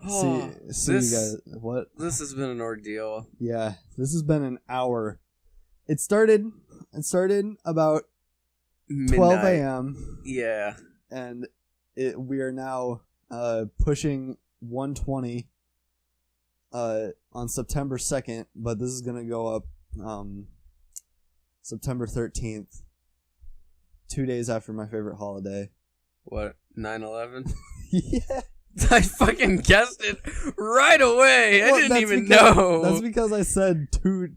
Oh, see you guys. What? This has been an ordeal. Yeah, this has been an hour. It started about midnight. 12 a.m. Yeah. And we are now pushing 120 on September 2nd, but this is going to go up September 13th, 2 days after my favorite holiday. What, 9/11? Yeah. I fucking guessed it right away. Well, I didn't even because, know. That's because I said two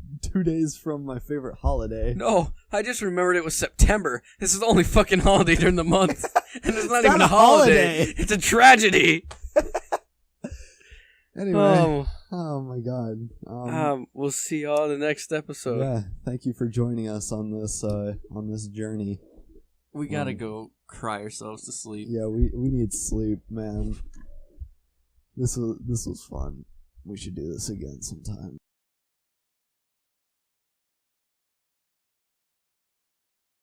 days from my favorite holiday. No, I just remembered it was September. This is the only fucking holiday during the month. And it's not even not a holiday. It's a tragedy. Anyway. Oh my god. We'll see y'all in the next episode. Yeah, thank you for joining us on this journey. We gotta go cry ourselves to sleep. Yeah, we need sleep, man. This was fun. We should do this again sometime.